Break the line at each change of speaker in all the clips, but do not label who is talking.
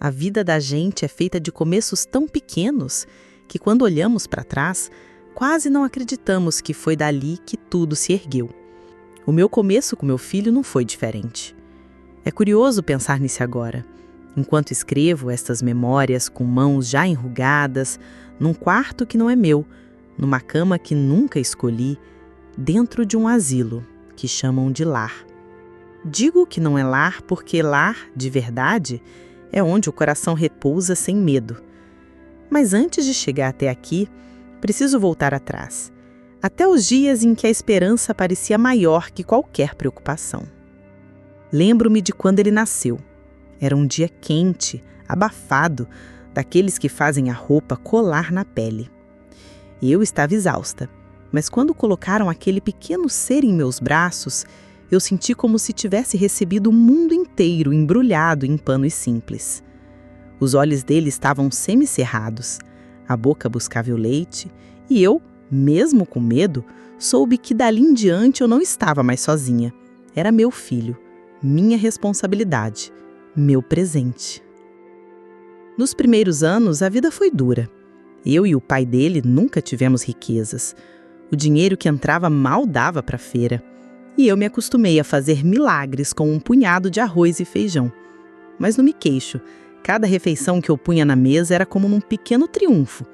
A vida da gente é feita de começos tão pequenos que, quando olhamos para trás, quase não acreditamos que foi dali que tudo se ergueu. O meu começo com meu filho não foi diferente. É curioso pensar nisso agora. Enquanto escrevo estas memórias com mãos já enrugadas, num quarto que não é meu, numa cama que nunca escolhi, dentro de um asilo que chamam de lar. Digo que não é lar porque lar, de verdade, é onde o coração repousa sem medo. Mas antes de chegar até aqui, preciso voltar atrás, até os dias em que a esperança parecia maior que qualquer preocupação. Lembro-me de quando ele nasceu. Era um dia quente, abafado, daqueles que fazem a roupa colar na pele. Eu estava exausta, mas quando colocaram aquele pequeno ser em meus braços, eu senti como se tivesse recebido o mundo inteiro embrulhado em panos simples. Os olhos dele estavam semicerrados, a boca buscava o leite, e eu, mesmo com medo, soube que dali em diante eu não estava mais sozinha. Era meu filho, minha responsabilidade, meu presente. Nos primeiros anos, a vida foi dura. Eu e o pai dele nunca tivemos riquezas. O dinheiro que entrava mal dava para a feira. E eu me acostumei a fazer milagres com um punhado de arroz e feijão. Mas não me queixo. Cada refeição que eu punha na mesa era como num pequeno triunfo.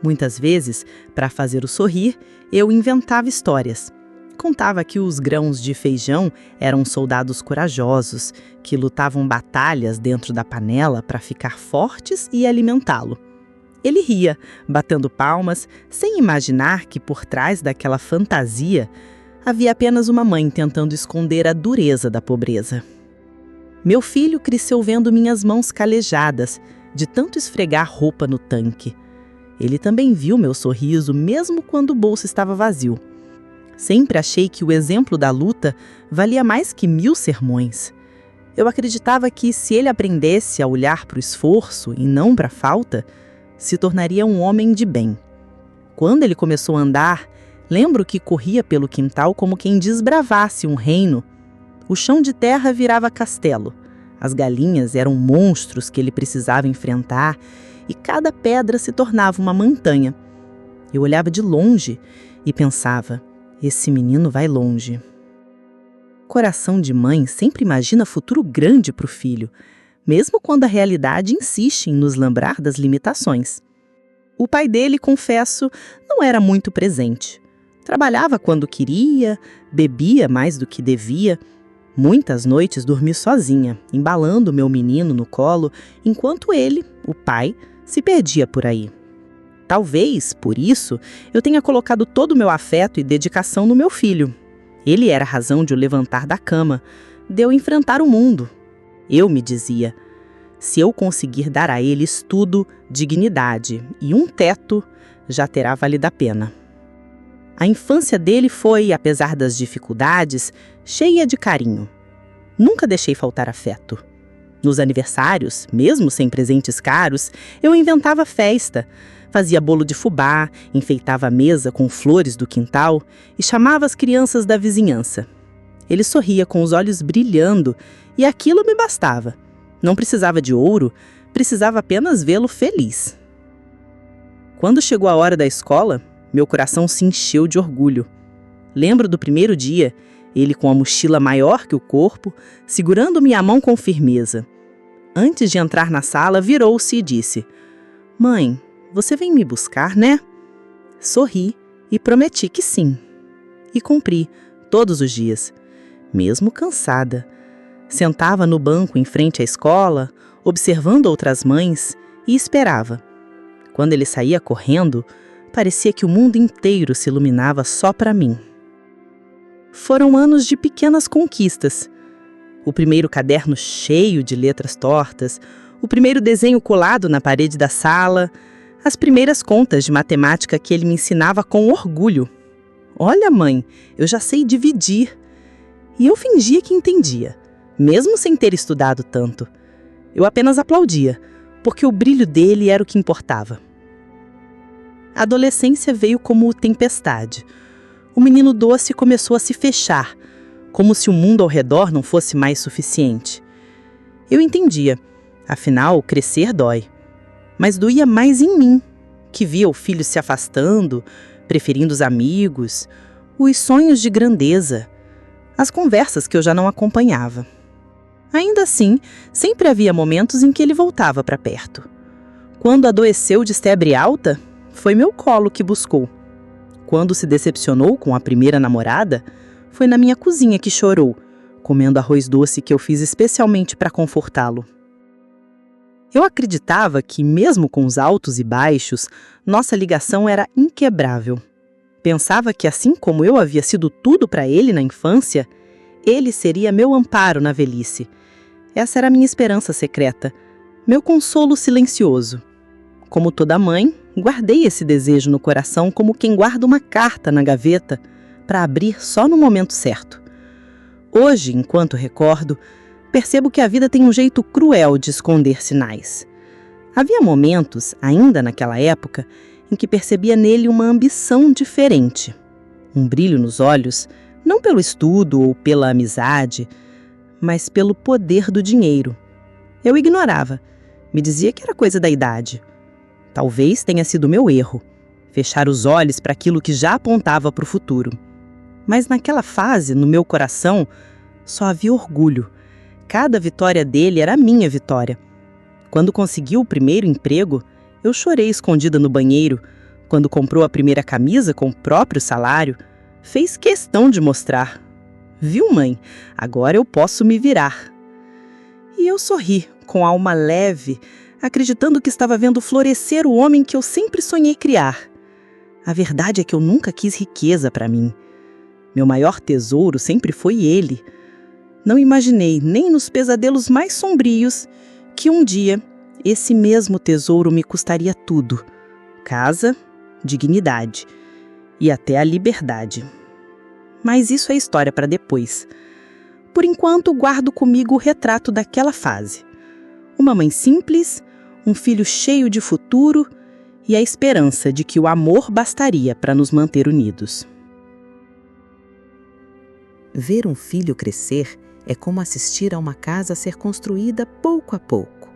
Muitas vezes, para fazer-o sorrir, eu inventava histórias. Contava que os grãos de feijão eram soldados corajosos, que lutavam batalhas dentro da panela para ficar fortes e alimentá-lo. Ele ria, batendo palmas, sem imaginar que por trás daquela fantasia havia apenas uma mãe tentando esconder a dureza da pobreza. Meu filho cresceu vendo minhas mãos calejadas, de tanto esfregar roupa no tanque. Ele também viu meu sorriso, mesmo quando o bolso estava vazio. Sempre achei que o exemplo da luta valia mais que 1000 sermões. Eu acreditava que, se ele aprendesse a olhar para o esforço e não para a falta, se tornaria um homem de bem. Quando ele começou a andar, lembro que corria pelo quintal como quem desbravasse um reino. O chão de terra virava castelo. As galinhas eram monstros que ele precisava enfrentar e cada pedra se tornava uma montanha. Eu olhava de longe e pensava, esse menino vai longe. Coração de mãe sempre imagina futuro grande para o filho, mesmo quando a realidade insiste em nos lembrar das limitações. O pai dele, confesso, não era muito presente. Trabalhava quando queria, bebia mais do que devia. Muitas noites dormi sozinha, embalando meu menino no colo, enquanto ele, o pai, se perdia por aí. Talvez, por isso, eu tenha colocado todo o meu afeto e dedicação no meu filho. Ele era a razão de o levantar da cama, de eu enfrentar o mundo. Eu me dizia, se eu conseguir dar a ele estudo, dignidade e um teto, já terá valido a pena. A infância dele foi, apesar das dificuldades, cheia de carinho. Nunca deixei faltar afeto. Nos aniversários, mesmo sem presentes caros, eu inventava festa. Fazia bolo de fubá, enfeitava a mesa com flores do quintal e chamava as crianças da vizinhança. Ele sorria com os olhos brilhando e aquilo me bastava. Não precisava de ouro, precisava apenas vê-lo feliz. Quando chegou a hora da escola, meu coração se encheu de orgulho. Lembro do primeiro dia, ele com a mochila maior que o corpo, segurando minha mão com firmeza. Antes de entrar na sala, virou-se e disse, "Mãe, você vem me buscar, né?" Sorri e prometi que sim. E cumpri, todos os dias, mesmo cansada. Sentava no banco em frente à escola, observando outras mães e esperava. Quando ele saía correndo, parecia que o mundo inteiro se iluminava só para mim. Foram anos de pequenas conquistas. O primeiro caderno cheio de letras tortas, o primeiro desenho colado na parede da sala, as primeiras contas de matemática que ele me ensinava com orgulho. "Olha, mãe, eu já sei dividir." E eu fingia que entendia, mesmo sem ter estudado tanto. Eu apenas aplaudia, porque o brilho dele era o que importava. A adolescência veio como tempestade. O menino doce começou a se fechar, como se o mundo ao redor não fosse mais suficiente. Eu entendia. Afinal, crescer dói. Mas doía mais em mim, que via o filho se afastando, preferindo os amigos, os sonhos de grandeza, as conversas que eu já não acompanhava. Ainda assim, sempre havia momentos em que ele voltava para perto. Quando adoeceu de febre alta, foi meu colo que buscou. Quando se decepcionou com a primeira namorada, foi na minha cozinha que chorou, comendo arroz doce que eu fiz especialmente para confortá-lo. Eu acreditava que, mesmo com os altos e baixos, nossa ligação era inquebrável. Pensava que, assim como eu havia sido tudo para ele na infância, ele seria meu amparo na velhice. Essa era a minha esperança secreta, meu consolo silencioso. Como toda mãe, guardei esse desejo no coração como quem guarda uma carta na gaveta para abrir só no momento certo. Hoje, enquanto recordo, percebo que a vida tem um jeito cruel de esconder sinais. Havia momentos, ainda naquela época, em que percebia nele uma ambição diferente. Um brilho nos olhos, não pelo estudo ou pela amizade, mas pelo poder do dinheiro. Eu ignorava, me dizia que era coisa da idade. Talvez tenha sido meu erro, fechar os olhos para aquilo que já apontava para o futuro. Mas naquela fase, no meu coração, só havia orgulho. Cada vitória dele era a minha vitória. Quando conseguiu o primeiro emprego, eu chorei escondida no banheiro. Quando comprou a primeira camisa com o próprio salário, fez questão de mostrar. Viu, mãe? Agora eu posso me virar. E eu sorri, com a alma leve, acreditando que estava vendo florescer o homem que eu sempre sonhei criar. A verdade é que eu nunca quis riqueza para mim. Meu maior tesouro sempre foi ele. Não imaginei, nem nos pesadelos mais sombrios, que um dia esse mesmo tesouro me custaria tudo: casa, dignidade e até a liberdade. Mas isso é história para depois. Por enquanto, guardo comigo o retrato daquela fase. Uma mãe simples, um filho cheio de futuro e a esperança de que o amor bastaria para nos manter unidos.
Ver um filho crescer é como assistir a uma casa ser construída pouco a pouco.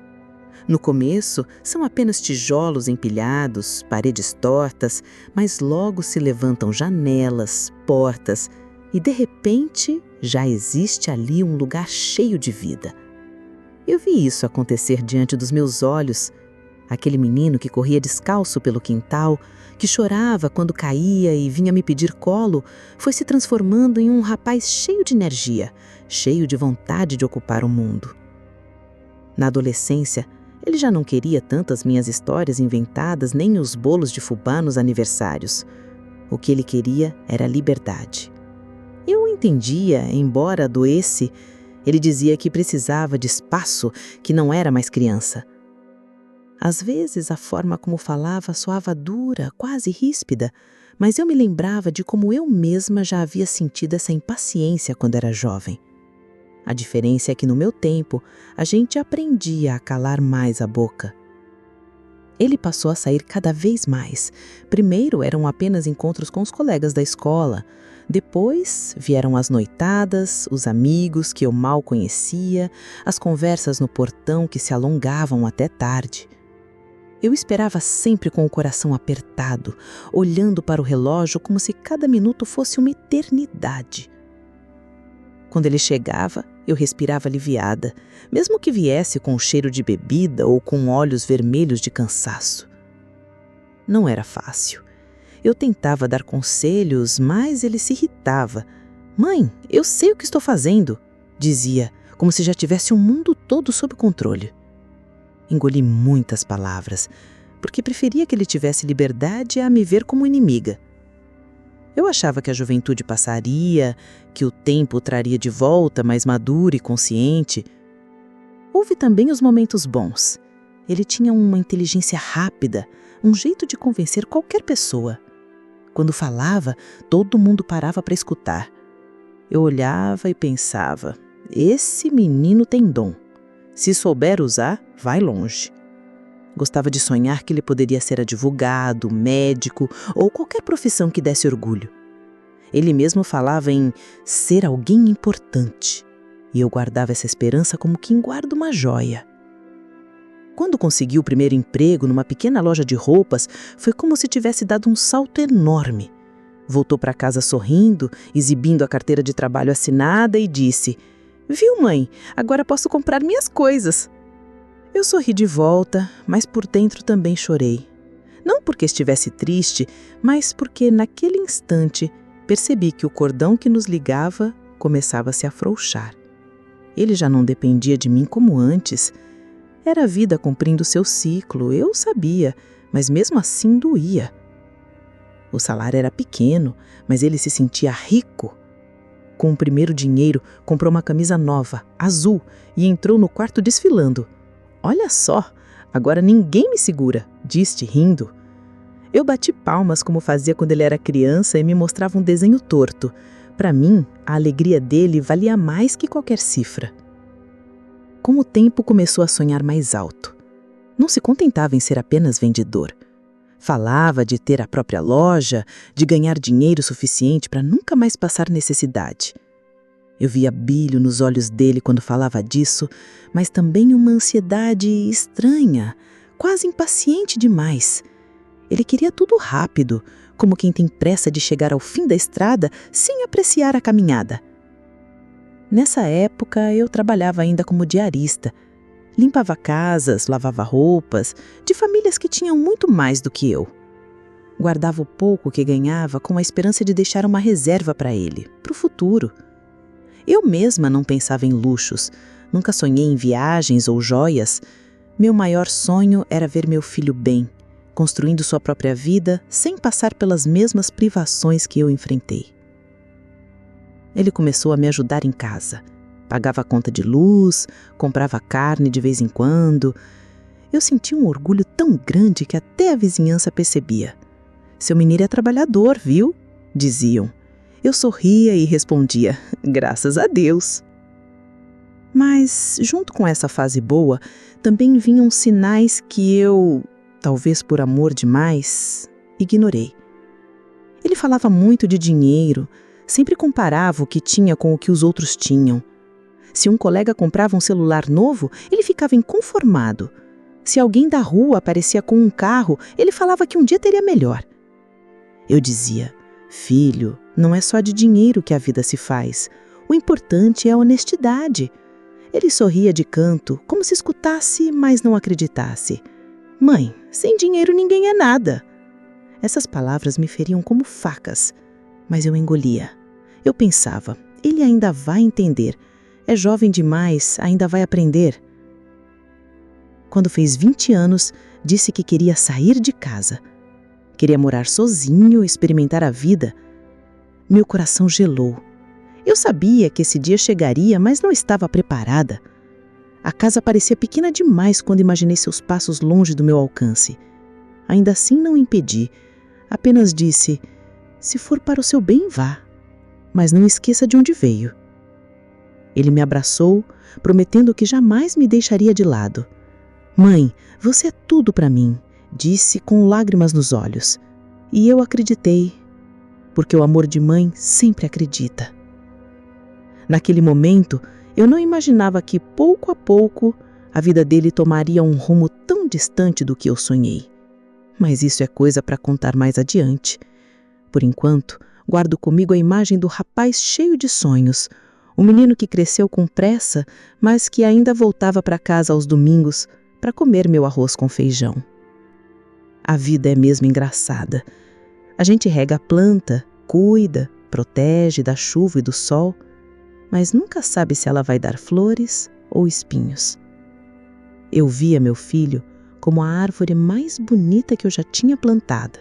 No começo, são apenas tijolos empilhados, paredes tortas, mas logo se levantam janelas, portas e, de repente, já existe ali um lugar cheio de vida. Eu vi isso acontecer diante dos meus olhos. Aquele menino que corria descalço pelo quintal, que chorava quando caía e vinha me pedir colo, foi se transformando em um rapaz cheio de energia, cheio de vontade de ocupar o mundo. Na adolescência, ele já não queria tantas minhas histórias inventadas nem os bolos de fubá nos aniversários. O que ele queria era liberdade. Eu o entendia, embora adoesse. Ele dizia que precisava de espaço, que não era mais criança. Às vezes, a forma como falava soava dura, quase ríspida, mas eu me lembrava de como eu mesma já havia sentido essa impaciência quando era jovem. A diferença é que, no meu tempo, a gente aprendia a calar mais a boca. Ele passou a sair cada vez mais. Primeiro eram apenas encontros com os colegas da escola. Depois vieram as noitadas, os amigos que eu mal conhecia, as conversas no portão que se alongavam até tarde. Eu esperava sempre com o coração apertado, olhando para o relógio como se cada minuto fosse uma eternidade. Quando ele chegava, eu respirava aliviada, mesmo que viesse com o cheiro de bebida ou com olhos vermelhos de cansaço. Não era fácil. Eu tentava dar conselhos, mas ele se irritava. "Mãe, eu sei o que estou fazendo", dizia, como se já tivesse o mundo todo sob controle. Engoli muitas palavras, porque preferia que ele tivesse liberdade a me ver como inimiga. Eu achava que a juventude passaria, que o tempo o traria de volta mais maduro e consciente. Houve também os momentos bons. Ele tinha uma inteligência rápida, um jeito de convencer qualquer pessoa. Quando falava, todo mundo parava para escutar. Eu olhava e pensava, esse menino tem dom. Se souber usar, vai longe. Gostava de sonhar que ele poderia ser advogado, médico ou qualquer profissão que desse orgulho. Ele mesmo falava em ser alguém importante, e eu guardava essa esperança como quem guarda uma joia. Quando conseguiu o primeiro emprego numa pequena loja de roupas, foi como se tivesse dado um salto enorme. Voltou para casa sorrindo, exibindo a carteira de trabalho assinada e disse: "Viu, mãe? Agora posso comprar minhas coisas." Eu sorri de volta, mas por dentro também chorei. Não porque estivesse triste, mas porque naquele instante percebi que o cordão que nos ligava começava a se afrouxar. Ele já não dependia de mim como antes. Era a vida cumprindo seu ciclo, eu sabia, mas mesmo assim doía. O salário era pequeno, mas ele se sentia rico. Com o primeiro dinheiro, comprou uma camisa nova, azul, e entrou no quarto desfilando. "Olha só, agora ninguém me segura", disse rindo. Eu bati palmas como fazia quando ele era criança e me mostrava um desenho torto. Para mim, a alegria dele valia mais que qualquer cifra. Com o tempo, começou a sonhar mais alto. Não se contentava em ser apenas vendedor. Falava de ter a própria loja, de ganhar dinheiro suficiente para nunca mais passar necessidade. Eu via brilho nos olhos dele quando falava disso, mas também uma ansiedade estranha, quase impaciente demais. Ele queria tudo rápido, como quem tem pressa de chegar ao fim da estrada sem apreciar a caminhada. Nessa época, eu trabalhava ainda como diarista. Limpava casas, lavava roupas, de famílias que tinham muito mais do que eu. Guardava o pouco que ganhava com a esperança de deixar uma reserva para ele, para o futuro. Eu mesma não pensava em luxos, nunca sonhei em viagens ou joias. Meu maior sonho era ver meu filho bem, construindo sua própria vida sem passar pelas mesmas privações que eu enfrentei. Ele começou a me ajudar em casa. Pagava a conta de luz, comprava carne de vez em quando. Eu sentia um orgulho tão grande que até a vizinhança percebia. "Seu menino é trabalhador, viu?" diziam. Eu sorria e respondia: "Graças a Deus." Mas, junto com essa fase boa, também vinham sinais que eu, talvez por amor demais, ignorei. Ele falava muito de dinheiro, sempre comparava o que tinha com o que os outros tinham. Se um colega comprava um celular novo, ele ficava inconformado. Se alguém da rua aparecia com um carro, ele falava que um dia teria melhor. Eu dizia: "Filho, não é só de dinheiro que a vida se faz. O importante é a honestidade." Ele sorria de canto, como se escutasse, mas não acreditasse. "Mãe, sem dinheiro ninguém é nada." Essas palavras me feriam como facas, mas eu engolia. Eu pensava: ele ainda vai entender. É jovem demais, ainda vai aprender. Quando fez 20 anos, disse que queria sair de casa. Queria morar sozinho, experimentar a vida. Meu coração gelou. Eu sabia que esse dia chegaria, mas não estava preparada. A casa parecia pequena demais quando imaginei seus passos longe do meu alcance. Ainda assim não o impedi. Apenas disse: "Se for para o seu bem, vá. Mas não esqueça de onde veio." Ele me abraçou, prometendo que jamais me deixaria de lado. "Mãe, você é tudo para mim", disse com lágrimas nos olhos. E eu acreditei, porque o amor de mãe sempre acredita. Naquele momento, eu não imaginava que, pouco a pouco, a vida dele tomaria um rumo tão distante do que eu sonhei. Mas isso é coisa para contar mais adiante. Por enquanto, guardo comigo a imagem do rapaz cheio de sonhos, o menino que cresceu com pressa, mas que ainda voltava para casa aos domingos para comer meu arroz com feijão. A vida é mesmo engraçada. A gente rega a planta, cuida, protege da chuva e do sol, mas nunca sabe se ela vai dar flores ou espinhos. Eu via meu filho como a árvore mais bonita que eu já tinha plantada.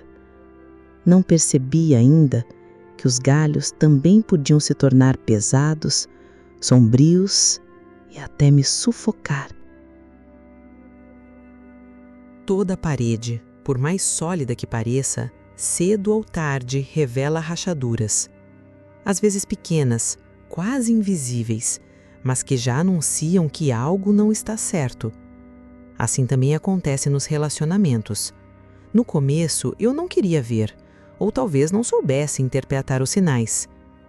Não percebi ainda que os galhos também podiam se tornar pesados, sombrios e até me sufocar.
Toda parede, por mais sólida que pareça, cedo ou tarde revela rachaduras. Às vezes pequenas, quase invisíveis, mas que já anunciam que algo não está certo. Assim também acontece nos relacionamentos. No começo, eu não queria ver, ou talvez não soubesse interpretar os sinais.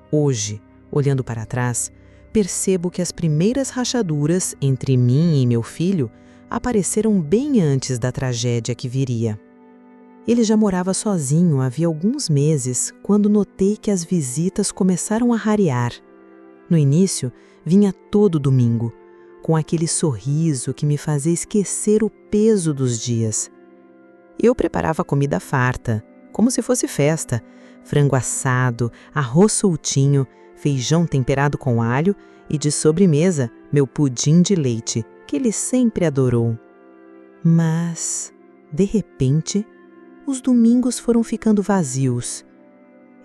Hoje, olhando para trás, percebo que as primeiras rachaduras entre mim e meu filho apareceram bem antes da tragédia que viria. Ele já morava sozinho havia alguns meses quando notei que as visitas começaram a rarear. No início, vinha todo domingo, com aquele sorriso que me fazia esquecer o peso dos dias. Eu preparava comida farta, como se fosse festa: frango assado, arroz soltinho, feijão temperado com alho e, de sobremesa, meu pudim de leite, que ele sempre adorou. Mas, de repente, os domingos foram ficando vazios.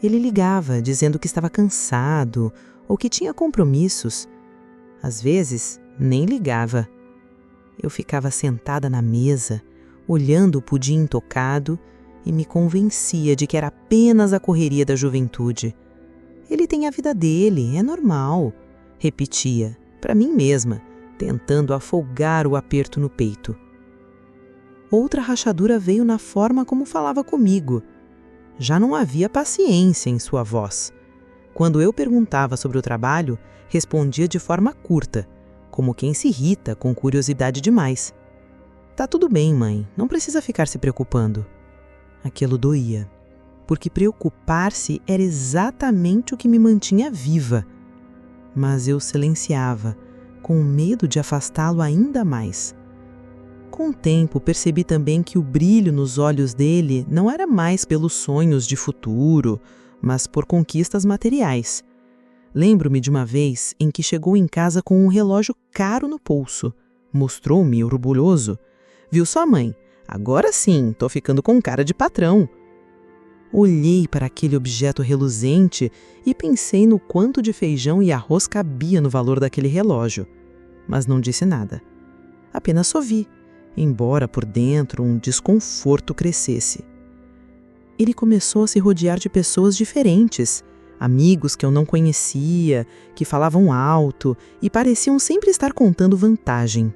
Ele ligava dizendo que estava cansado ou que tinha compromissos. Às vezes, nem ligava. Eu ficava sentada na mesa, olhando o pudim intocado, e me convencia de que era apenas a correria da juventude. Ele tem a vida dele, é normal, repetia, para mim mesma, tentando afogar o aperto no peito. Outra rachadura veio na forma como falava comigo. Já não havia paciência em sua voz. Quando eu perguntava sobre o trabalho, respondia de forma curta, como quem se irrita com curiosidade demais. Tá tudo bem, mãe, não precisa ficar se preocupando. Aquilo doía, porque preocupar-se era exatamente o que me mantinha viva. Mas eu silenciava, com medo de afastá-lo ainda mais. Com o tempo, percebi também que o brilho nos olhos dele não era mais pelos sonhos de futuro, mas por conquistas materiais. Lembro-me de uma vez em que chegou em casa com um relógio caro no pulso. Mostrou-me orgulhoso. Viu só, mãe? Agora sim, tô ficando com cara de patrão. Olhei para aquele objeto reluzente e pensei no quanto de feijão e arroz cabia no valor daquele relógio. Mas não disse nada. Apenas sorri, embora por dentro um desconforto crescesse. Ele começou a se rodear de pessoas diferentes, amigos que eu não conhecia, que falavam alto e pareciam sempre estar contando vantagem.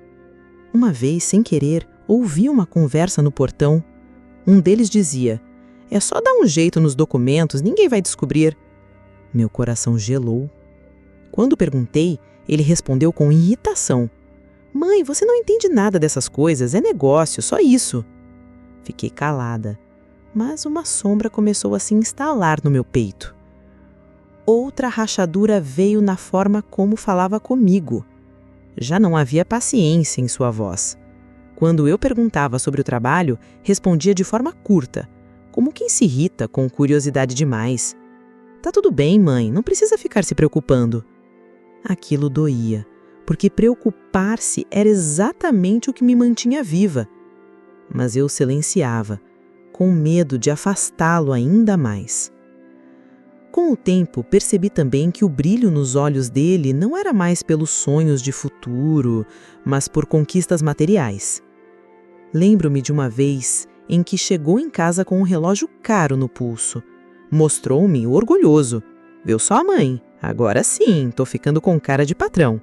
Uma vez, sem querer, ouvi uma conversa no portão. Um deles dizia: "É só dar um jeito nos documentos, ninguém vai descobrir." Meu coração gelou. Quando perguntei, ele respondeu com irritação: "Mãe, você não entende nada dessas coisas, é negócio, só isso." Fiquei calada, mas uma sombra começou a se instalar no meu peito. Outra rachadura veio na forma como falava comigo. Já não havia paciência em sua voz. Quando eu perguntava sobre o trabalho, respondia de forma curta, como quem se irrita com curiosidade demais. Tá tudo bem, mãe, não precisa ficar se preocupando. Aquilo doía, porque preocupar-se era exatamente o que me mantinha viva. Mas eu silenciava, com medo de afastá-lo ainda mais. Com o tempo, percebi também que o brilho nos olhos dele não era mais pelos sonhos de futuro, mas por conquistas materiais. Lembro-me de uma vez em que chegou em casa com um relógio caro no pulso. Mostrou-me orgulhoso. Viu só, mãe? Agora sim, tô ficando com cara de patrão.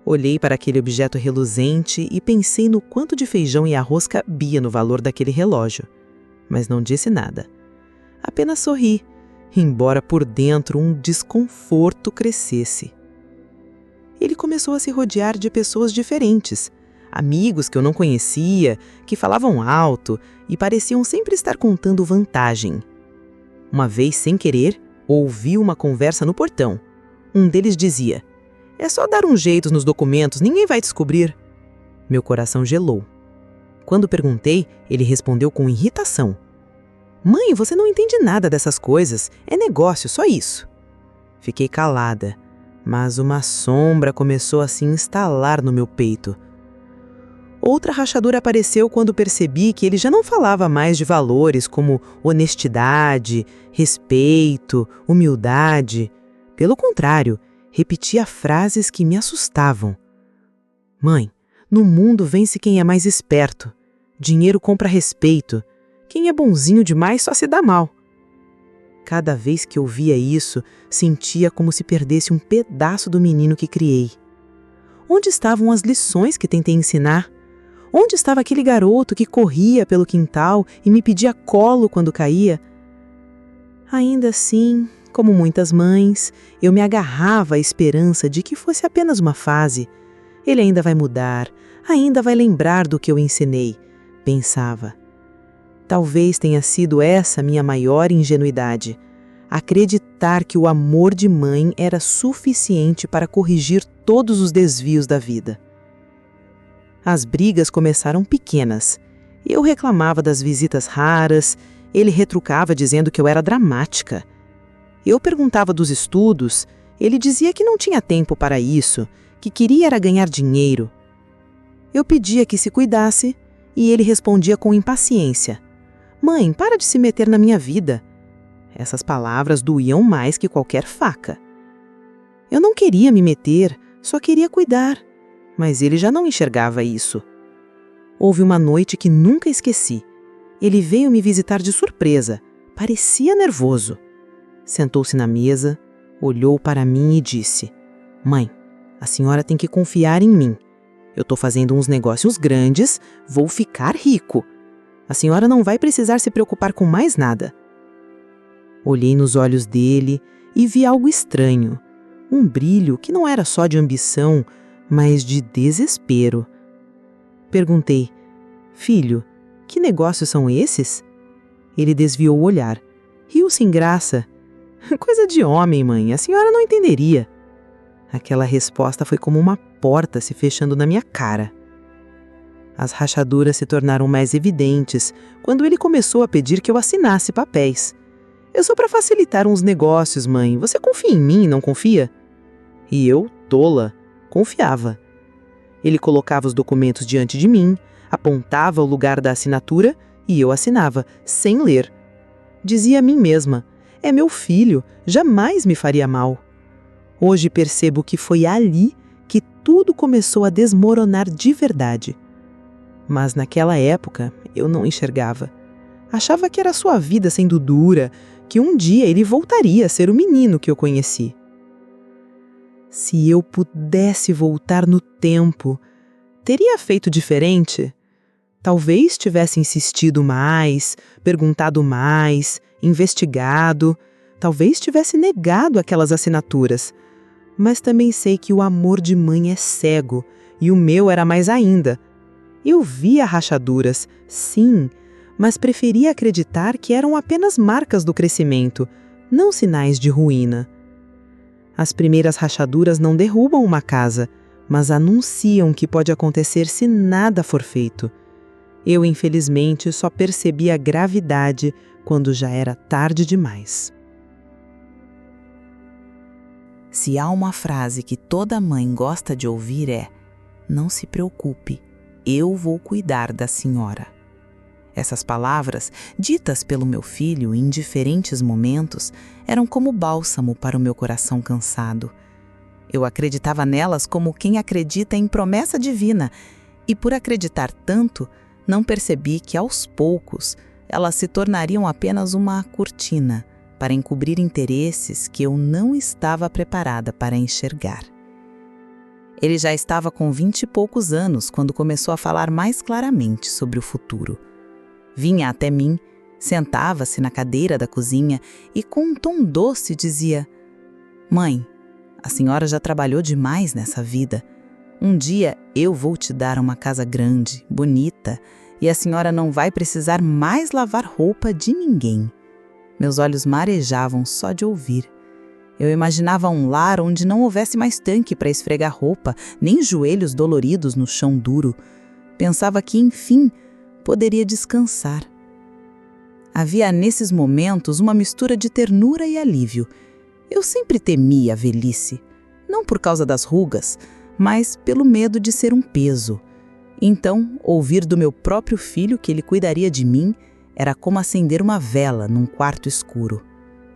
Olhei para aquele objeto reluzente e pensei no quanto de feijão e arroz cabia no valor daquele relógio. Mas não disse nada. Apenas sorri, embora por dentro um desconforto crescesse. Ele começou a se rodear de pessoas diferentes, amigos que eu não conhecia, que falavam alto e pareciam sempre estar contando vantagem. Uma vez, sem querer, ouvi uma conversa no portão. Um deles dizia: "É só dar um jeito nos documentos, ninguém vai descobrir." Meu coração gelou. Quando perguntei, ele respondeu com irritação: "Mãe, você não entende nada dessas coisas, é negócio, só isso." Fiquei calada, mas uma sombra começou a se instalar no meu peito. Outra rachadura apareceu quando percebi que ele já não falava mais de valores como honestidade, respeito, humildade. Pelo contrário, repetia frases que me assustavam. "Mãe, no mundo vence quem é mais esperto. Dinheiro compra respeito. Quem é bonzinho demais só se dá mal." Cada vez que ouvia isso, sentia como se perdesse um pedaço do menino que criei. Onde estavam as lições que tentei ensinar? Onde estava aquele garoto que corria pelo quintal e me pedia colo quando caía? Ainda assim, como muitas mães, eu me agarrava à esperança de que fosse apenas uma fase. Ele ainda vai mudar, Ainda vai lembrar do que eu ensinei, pensava. Talvez tenha sido essa minha maior ingenuidade, acreditar que o amor de mãe era suficiente para corrigir todos os desvios da vida. As brigas começaram pequenas. Eu reclamava das visitas raras, ele retrucava dizendo que eu era dramática. Eu perguntava dos estudos, ele dizia que não tinha tempo para isso, que queria era ganhar dinheiro. Eu pedia que se cuidasse e ele respondia com impaciência: "Mãe, para de se meter na minha vida." Essas palavras doíam mais que qualquer faca. Eu não queria me meter, só queria cuidar, mas ele já não enxergava isso. Houve uma noite que nunca esqueci. Ele veio me visitar de surpresa, parecia nervoso. Sentou-se na mesa, olhou para mim e disse: "Mãe, a senhora tem que confiar em mim. Eu estou fazendo uns negócios grandes, vou ficar rico. A senhora não vai precisar se preocupar com mais nada." Olhei nos olhos dele e vi algo estranho, um brilho que não era só de ambição, mas de desespero. Perguntei: "Filho, que negócios são esses?" Ele desviou o olhar, riu sem graça. "Coisa de homem, mãe, a senhora não entenderia." Aquela resposta foi como uma porta se fechando na minha cara. As rachaduras se tornaram mais evidentes quando ele começou a pedir que eu assinasse papéis. "É só para facilitar uns negócios, mãe. Você confia em mim, não confia?" E eu, tola, confiava. Ele colocava os documentos diante de mim, apontava o lugar da assinatura e eu assinava, sem ler. Dizia a mim mesma: "É meu filho, jamais me faria mal." Hoje percebo que foi ali que tudo começou a desmoronar de verdade. Mas naquela época eu não enxergava. Achava que era sua vida sendo dura, que um dia ele voltaria a ser o menino que eu conheci. Se eu pudesse voltar no tempo, teria feito diferente? Talvez tivesse insistido mais, perguntado mais, investigado, talvez tivesse negado aquelas assinaturas. Mas também sei que o amor de mãe é cego, e o meu era mais ainda. Eu via rachaduras, sim, mas preferia acreditar que eram apenas marcas do crescimento, não sinais de ruína. As primeiras rachaduras não derrubam uma casa, mas anunciam que pode acontecer se nada for feito. Eu, infelizmente, só percebi a gravidade quando já era tarde demais.
Se há uma frase que toda mãe gosta de ouvir é: "Não se preocupe, eu vou cuidar da senhora." Essas palavras, ditas pelo meu filho em diferentes momentos, eram como bálsamo para o meu coração cansado. Eu acreditava nelas como quem acredita em promessa divina, e por acreditar tanto, não percebi que aos poucos elas se tornariam apenas uma cortina para encobrir interesses que eu não estava preparada para enxergar. Ele já estava com 20 e poucos anos quando começou a falar mais claramente sobre o futuro. Vinha até mim, sentava-se na cadeira da cozinha e com um tom doce dizia: "Mãe, a senhora já trabalhou demais nessa vida. Um dia eu vou te dar uma casa grande, bonita, e a senhora não vai precisar mais lavar roupa de ninguém." Meus olhos marejavam só de ouvir. Eu imaginava um lar onde não houvesse mais tanque para esfregar roupa, nem joelhos doloridos no chão duro. Pensava que, enfim, poderia descansar. Havia nesses momentos uma mistura de ternura e alívio. Eu sempre temia a velhice, não por causa das rugas, mas pelo medo de ser um peso. Então, ouvir do meu próprio filho que ele cuidaria de mim era como acender uma vela num quarto escuro.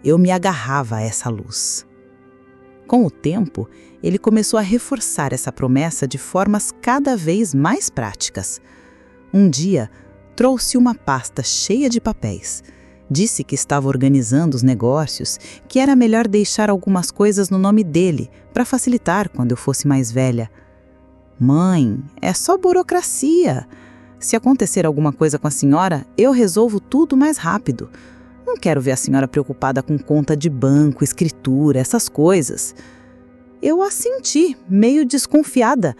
Eu me agarrava a essa luz. Com o tempo, ele começou a reforçar essa promessa de formas cada vez mais práticas. Um dia, trouxe uma pasta cheia de papéis. Disse que estava organizando os negócios, que era melhor deixar algumas coisas no nome dele, para facilitar quando eu fosse mais velha. "Mãe, é só burocracia. Se acontecer alguma coisa com a senhora, eu resolvo tudo mais rápido. Não quero ver a senhora preocupada com conta de banco, escritura, essas coisas." Eu assenti, meio desconfiada,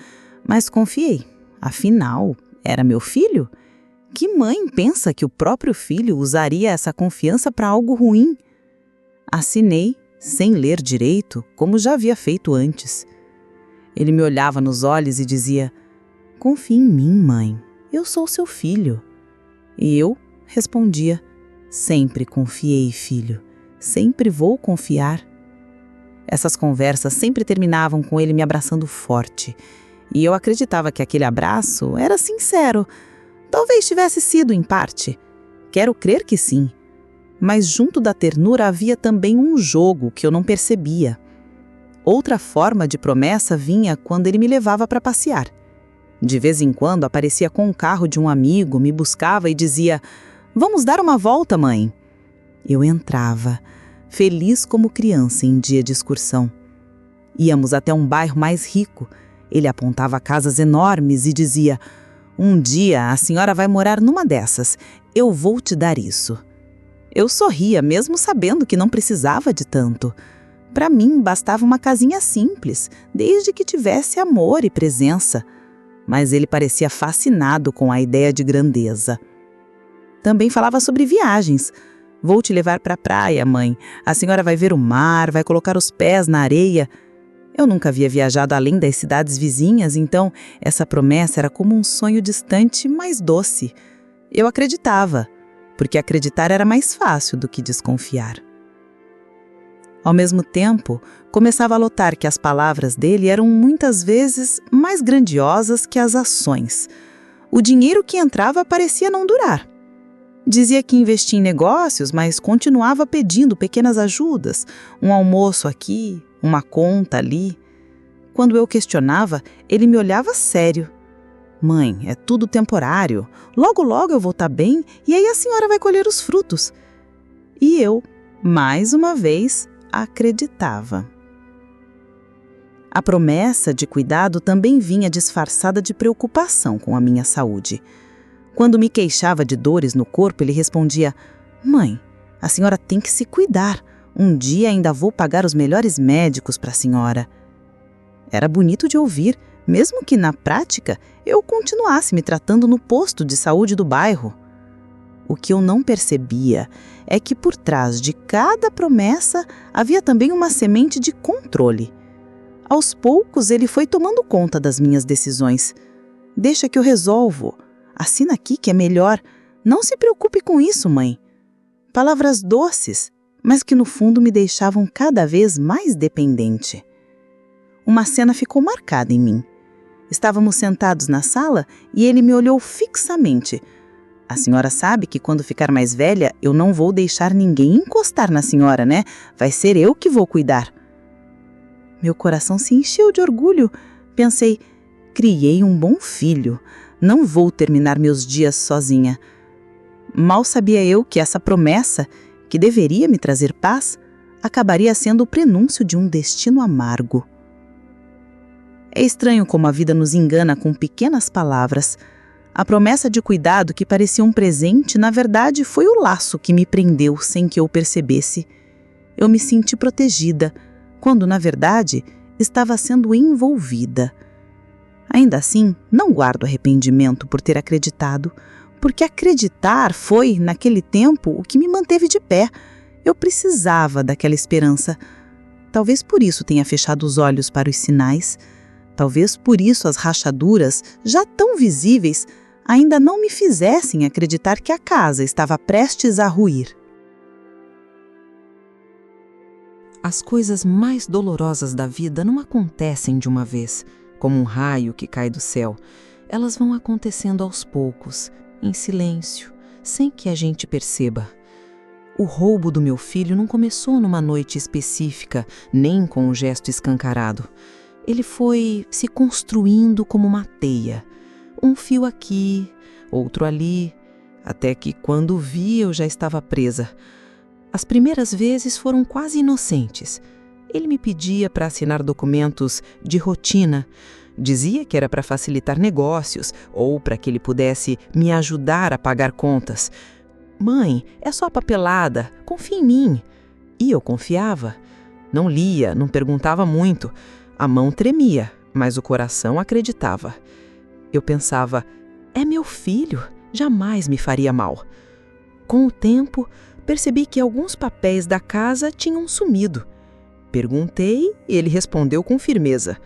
mas confiei.
Afinal, era meu filho? Que mãe pensa que o próprio filho usaria essa confiança para algo ruim? Assinei, sem ler direito, como já havia feito antes. Ele me olhava nos olhos e dizia: "Confie em mim, mãe. Eu sou seu filho." E eu respondia: "Sempre confiei, filho. Sempre vou confiar." Essas conversas sempre terminavam com ele me abraçando forte. E eu acreditava que aquele abraço era sincero. Talvez tivesse sido em parte. Quero crer que sim. Mas junto da ternura havia também um jogo que eu não percebia. Outra forma de promessa vinha quando ele me levava para passear. De vez em quando aparecia com o carro de um amigo, me buscava e dizia: "Vamos dar uma volta, mãe." Eu entrava, feliz como criança em dia de excursão. Íamos até um bairro mais rico. Ele apontava casas enormes e dizia: "Um dia a senhora vai morar numa dessas. Eu vou te dar isso." Eu sorria, mesmo sabendo que não precisava de tanto. Para mim, bastava uma casinha simples, desde que tivesse amor e presença. Mas ele parecia fascinado com a ideia de grandeza. Também falava sobre viagens. "Vou te levar para a praia, mãe. A senhora vai ver o mar, vai colocar os pés na areia." Eu nunca havia viajado além das cidades vizinhas, então essa promessa era como um sonho distante, mas doce. Eu acreditava, porque acreditar era mais fácil do que desconfiar. Ao mesmo tempo, começava a notar que as palavras dele eram muitas vezes mais grandiosas que as ações. O dinheiro que entrava parecia não durar. Dizia que investia em negócios, mas continuava pedindo pequenas ajudas, um almoço aqui, uma conta ali. Quando eu questionava, ele me olhava sério. "Mãe, é tudo temporário. Logo, logo eu vou estar bem e aí a senhora vai colher os frutos." E eu, mais uma vez, acreditava. A promessa de cuidado também vinha disfarçada de preocupação com a minha saúde. Quando me queixava de dores no corpo, ele respondia: "Mãe, a senhora tem que se cuidar. Um dia ainda vou pagar os melhores médicos para a senhora." Era bonito de ouvir, mesmo que na prática eu continuasse me tratando no posto de saúde do bairro. O que eu não percebia é que por trás de cada promessa havia também uma semente de controle. Aos poucos ele foi tomando conta das minhas decisões. "Deixa que eu resolvo. Assina aqui que é melhor. Não se preocupe com isso, mãe." Palavras doces, mas que no fundo me deixavam cada vez mais dependente. Uma cena ficou marcada em mim. Estávamos sentados na sala e ele me olhou fixamente. "A senhora sabe que quando ficar mais velha eu não vou deixar ninguém encostar na senhora, né? Vai ser eu que vou cuidar." Meu coração se encheu de orgulho. Pensei: criei um bom filho. Não vou terminar meus dias sozinha. Mal sabia eu que essa promessa, que deveria me trazer paz, acabaria sendo o prenúncio de um destino amargo. É estranho como a vida nos engana com pequenas palavras. A promessa de cuidado que parecia um presente, na verdade, foi o laço que me prendeu sem que eu percebesse. Eu me senti protegida, quando, na verdade, estava sendo envolvida. Ainda assim, não guardo arrependimento por ter acreditado, porque acreditar foi, naquele tempo, o que me manteve de pé. Eu precisava daquela esperança. Talvez por isso tenha fechado os olhos para os sinais. Talvez por isso as rachaduras, já tão visíveis, ainda não me fizessem acreditar que a casa estava prestes a ruir.
As coisas mais dolorosas da vida não acontecem de uma vez, como um raio que cai do céu. Elas vão acontecendo aos poucos, em silêncio, sem que a gente perceba. O roubo do meu filho não começou numa noite específica, nem com um gesto escancarado. Ele foi se construindo como uma teia. Um fio aqui, outro ali, até que quando vi eu já estava presa. As primeiras vezes foram quase inocentes. Ele me pedia para assinar documentos de rotina. Dizia que era para facilitar negócios ou para que ele pudesse me ajudar a pagar contas. "Mãe, é só papelada, confia em mim." E eu confiava. Não lia, não perguntava muito. A mão tremia, mas o coração acreditava. Eu pensava, é meu filho, jamais me faria mal. Com o tempo, percebi que alguns papéis da casa tinham sumido. Perguntei e ele respondeu com firmeza.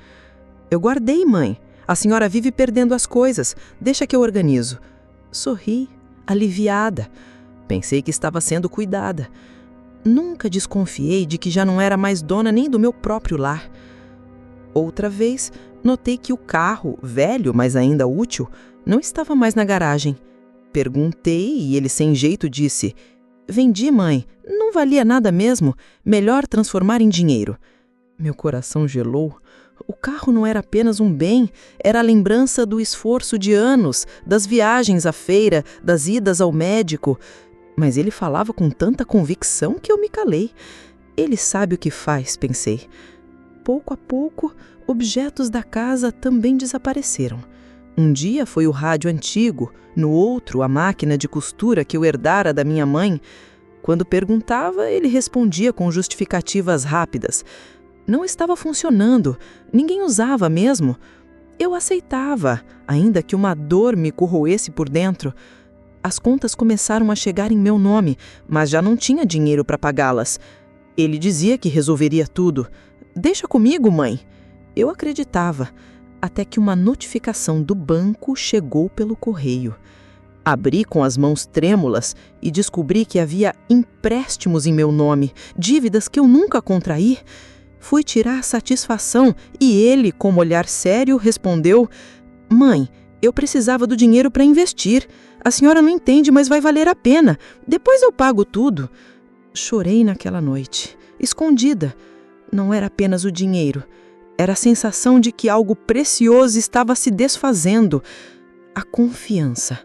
Eu guardei, mãe. A senhora vive perdendo as coisas. Deixa que eu organizo. Sorri, aliviada. Pensei que estava sendo cuidada. Nunca desconfiei de que já não era mais dona nem do meu próprio lar. Outra vez, notei que o carro, velho, mas ainda útil, não estava mais na garagem. Perguntei e ele sem jeito disse: vendi, mãe. Não valia nada mesmo. Melhor transformar em dinheiro. Meu coração gelou. O carro não era apenas um bem, era a lembrança do esforço de anos, das viagens à feira, das idas ao médico. Mas ele falava com tanta convicção que eu me calei. Ele sabe o que faz, pensei. Pouco a pouco, objetos da casa também desapareceram. Um dia foi o rádio antigo, no outro a máquina de costura que eu herdara da minha mãe. Quando perguntava, ele respondia com justificativas rápidas. Não estava funcionando, ninguém usava mesmo. Eu aceitava, ainda que uma dor me corroesse por dentro. As contas começaram a chegar em meu nome, mas já não tinha dinheiro para pagá-las. Ele dizia que resolveria tudo. Deixa comigo, mãe. Eu acreditava, até que uma notificação do banco chegou pelo correio. Abri com as mãos trêmulas e descobri que havia empréstimos em meu nome, dívidas que eu nunca contraí. Fui tirar satisfação e ele, com um olhar sério, respondeu: mãe, eu precisava do dinheiro para investir. A senhora não entende, mas vai valer a pena. Depois eu pago tudo. Chorei naquela noite, escondida. Não era apenas o dinheiro. Era a sensação de que algo precioso estava se desfazendo. A confiança.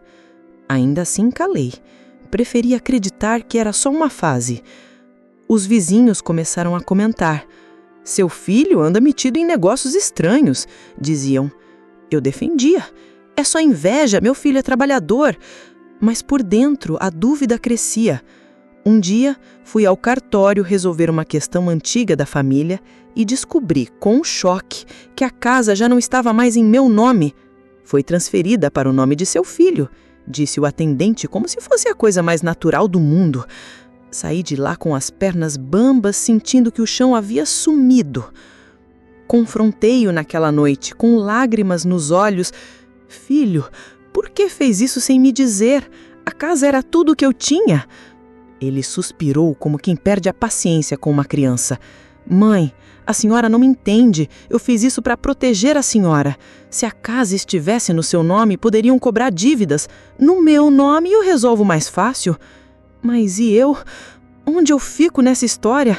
Ainda assim calei. Preferi acreditar que era só uma fase. Os vizinhos começaram a comentar. Seu filho anda metido em negócios estranhos, diziam. Eu defendia. É só inveja, meu filho é trabalhador. Mas por dentro a dúvida crescia. Um dia fui ao cartório resolver uma questão antiga da família e descobri, com choque, que a casa já não estava mais em meu nome. Foi transferida para o nome de seu filho, disse o atendente como se fosse a coisa mais natural do mundo. Saí de lá com as pernas bambas, sentindo que o chão havia sumido. Confrontei-o naquela noite, com lágrimas nos olhos. Filho, por que fez isso sem me dizer? A casa era tudo o que eu tinha. Ele suspirou como quem perde a paciência com uma criança. Mãe, a senhora não me entende. Eu fiz isso para proteger a senhora. Se a casa estivesse no seu nome, poderiam cobrar dívidas. No meu nome eu resolvo mais fácil. Mas e eu? Onde eu fico nessa história?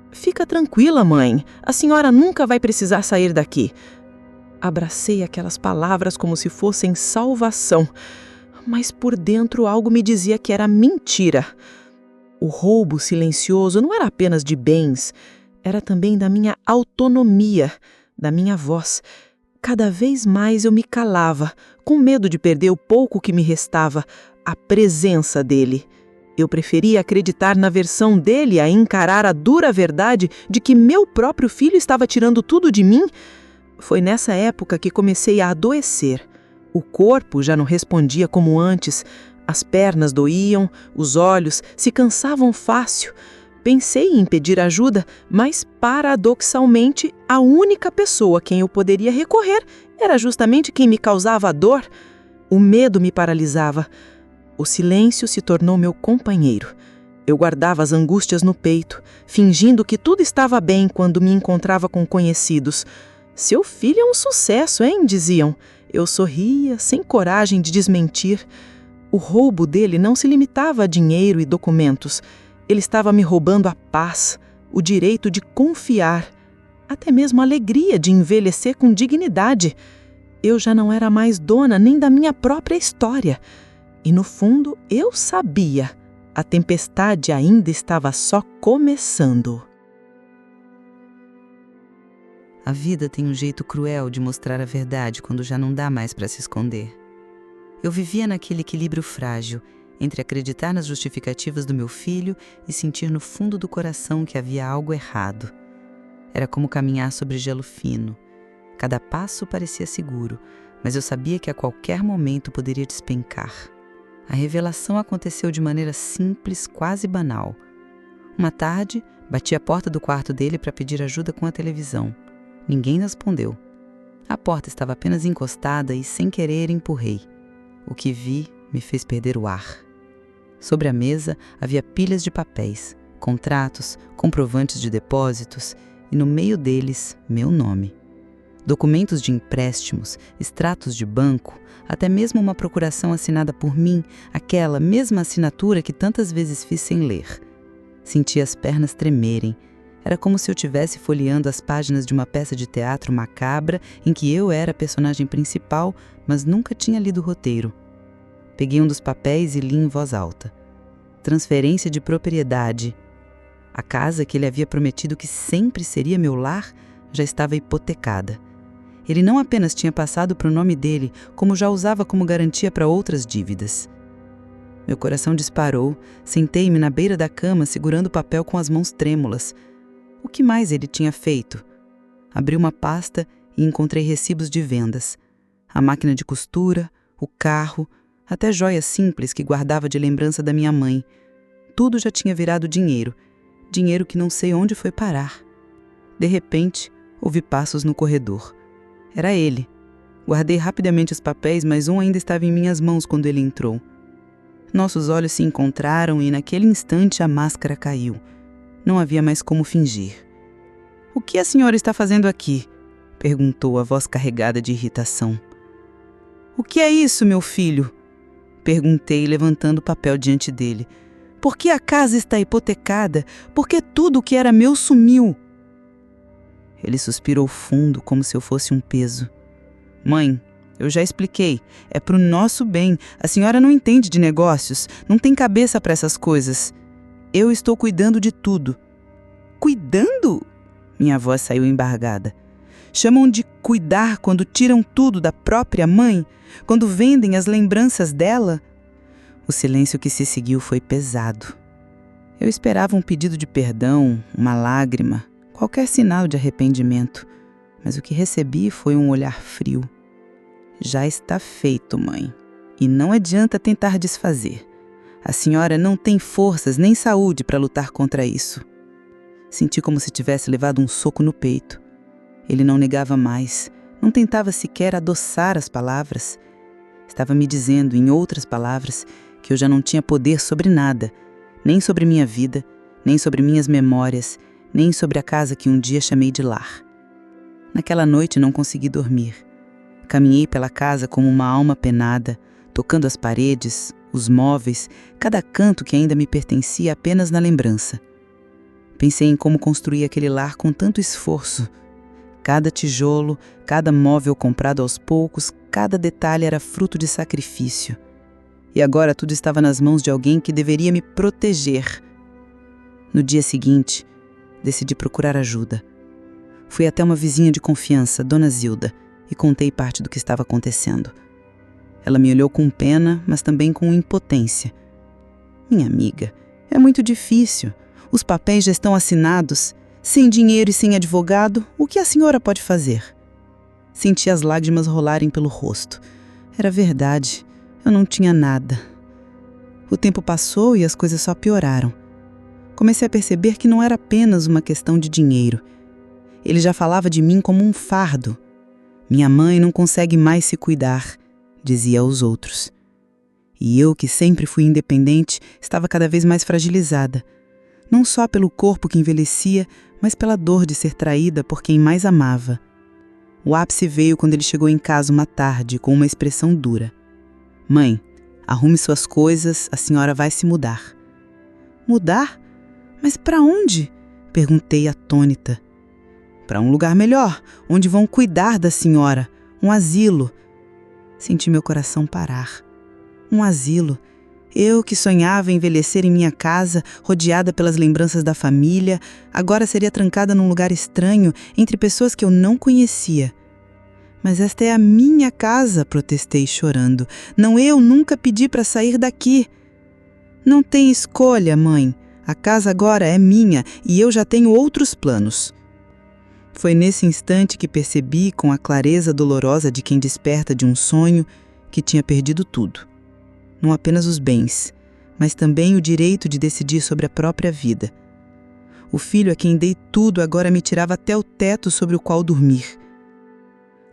Fica tranquila, mãe. A senhora nunca vai precisar sair daqui. Abracei aquelas palavras como se fossem salvação. Mas por dentro algo me dizia que era mentira. O roubo silencioso não era apenas de bens, era também da minha autonomia, da minha voz. Cada vez mais eu me calava, com medo de perder o pouco que me restava, a presença dele. Eu preferia acreditar na versão dele a encarar a dura verdade de que meu próprio filho estava tirando tudo de mim. Foi nessa época que comecei a adoecer. O corpo já não respondia como antes. As pernas doíam, os olhos se cansavam fácil. Pensei em pedir ajuda, mas, paradoxalmente, a única pessoa a quem eu poderia recorrer era justamente quem me causava a dor. O medo me paralisava. O silêncio se tornou meu companheiro. Eu guardava as angústias no peito, fingindo que tudo estava bem quando me encontrava com conhecidos. Seu filho é um sucesso, hein? Diziam. Eu sorria, sem coragem de desmentir. O roubo dele não se limitava a dinheiro e documentos. Ele estava me roubando a paz, o direito de confiar, até mesmo a alegria de envelhecer com dignidade. Eu já não era mais dona nem da minha própria história. E no fundo, eu sabia, a tempestade ainda estava só começando.
A vida tem um jeito cruel de mostrar a verdade quando já não dá mais para se esconder. Eu vivia naquele equilíbrio frágil entre acreditar nas justificativas do meu filho e sentir no fundo do coração que havia algo errado. Era como caminhar sobre gelo fino. Cada passo parecia seguro, mas eu sabia que a qualquer momento poderia despencar. A revelação aconteceu de maneira simples, quase banal. Uma tarde, bati à porta do quarto dele para pedir ajuda com a televisão. Ninguém respondeu. A porta estava apenas encostada e, sem querer, empurrei. O que vi me fez perder o ar. Sobre a mesa havia pilhas de papéis, contratos, comprovantes de depósitos e, no meio deles, meu nome. Documentos de empréstimos, extratos de banco, até mesmo uma procuração assinada por mim, aquela mesma assinatura que tantas vezes fiz sem ler. Senti as pernas tremerem. Era como se eu estivesse folheando as páginas de uma peça de teatro macabra em que eu era a personagem principal, mas nunca tinha lido o roteiro. Peguei um dos papéis e li em voz alta. Transferência de propriedade. A casa que ele havia prometido que sempre seria meu lar já estava hipotecada. Ele não apenas tinha passado para o nome dele, como já usava como garantia para outras dívidas. Meu coração disparou, sentei-me na beira da cama segurando o papel com as mãos trêmulas. O que mais ele tinha feito? Abri uma pasta e encontrei recibos de vendas. A máquina de costura, o carro, até joias simples que guardava de lembrança da minha mãe. Tudo já tinha virado dinheiro. Dinheiro que não sei onde foi parar. De repente, ouvi passos no corredor. Era ele. Guardei rapidamente os papéis, mas um ainda estava em minhas mãos quando ele entrou. Nossos olhos se encontraram e naquele instante a máscara caiu. Não havia mais como fingir. "O que a senhora está fazendo aqui?" perguntou a voz carregada de irritação. "O que é isso, meu filho?" perguntei, levantando o papel diante dele. "Por que a casa está hipotecada? Por que tudo o que era meu sumiu?" Ele suspirou fundo, como se eu fosse um peso. "Mãe, eu já expliquei. É pro nosso bem. A senhora não entende de negócios. Não tem cabeça para essas coisas. Eu estou cuidando de tudo." "Cuidando?" Minha voz saiu embargada. "Chamam de cuidar quando tiram tudo da própria mãe? Quando vendem as lembranças dela?" O silêncio que se seguiu foi pesado. Eu esperava um pedido de perdão, uma lágrima, qualquer sinal de arrependimento, mas o que recebi foi um olhar frio. "Já está feito, mãe, e não adianta tentar desfazer. A senhora não tem forças nem saúde para lutar contra isso." Senti como se tivesse levado um soco no peito. Ele não negava mais, não tentava sequer adoçar as palavras. Estava me dizendo, em outras palavras, que eu já não tinha poder sobre nada, nem sobre minha vida, nem sobre minhas memórias, nem sobre a casa que um dia chamei de lar. Naquela noite não consegui dormir. Caminhei pela casa como uma alma penada, tocando as paredes, os móveis, cada canto que ainda me pertencia apenas na lembrança. Pensei em como construir aquele lar com tanto esforço. Cada tijolo, cada móvel comprado aos poucos, cada detalhe era fruto de sacrifício. E agora tudo estava nas mãos de alguém que deveria me proteger. No dia seguinte, decidi procurar ajuda. Fui até uma vizinha de confiança, Dona Zilda, e contei parte do que estava acontecendo. Ela me olhou com pena, mas também com impotência. "Minha amiga, é muito difícil. Os papéis já estão assinados. Sem dinheiro e sem advogado, o que a senhora pode fazer?" Senti as lágrimas rolarem pelo rosto. Era verdade, eu não tinha nada. O tempo passou e as coisas só pioraram. Comecei a perceber que não era apenas uma questão de dinheiro. Ele já falava de mim como um fardo. "Minha mãe não consegue mais se cuidar", dizia aos outros. E eu, que sempre fui independente, estava cada vez mais fragilizada. Não só pelo corpo que envelhecia, mas pela dor de ser traída por quem mais amava. O ápice veio quando ele chegou em casa uma tarde com uma expressão dura. "Mãe, arrume suas coisas, a senhora vai se mudar." "Mudar? Mas para onde?" perguntei atônita. "Para um lugar melhor, onde vão cuidar da senhora. Um asilo." Senti meu coração parar. Um asilo. Eu, que sonhava envelhecer em minha casa, rodeada pelas lembranças da família, agora seria trancada num lugar estranho, entre pessoas que eu não conhecia. "Mas esta é a minha casa", protestei chorando. Eu nunca pedi para sair daqui." "Não tem escolha, mãe. A casa agora é minha e eu já tenho outros planos."
Foi nesse instante que percebi, com a clareza dolorosa de quem desperta de um sonho, que tinha perdido tudo. Não apenas os bens, mas também o direito de decidir sobre a própria vida. O filho a quem dei tudo agora me tirava até o teto sobre o qual dormir.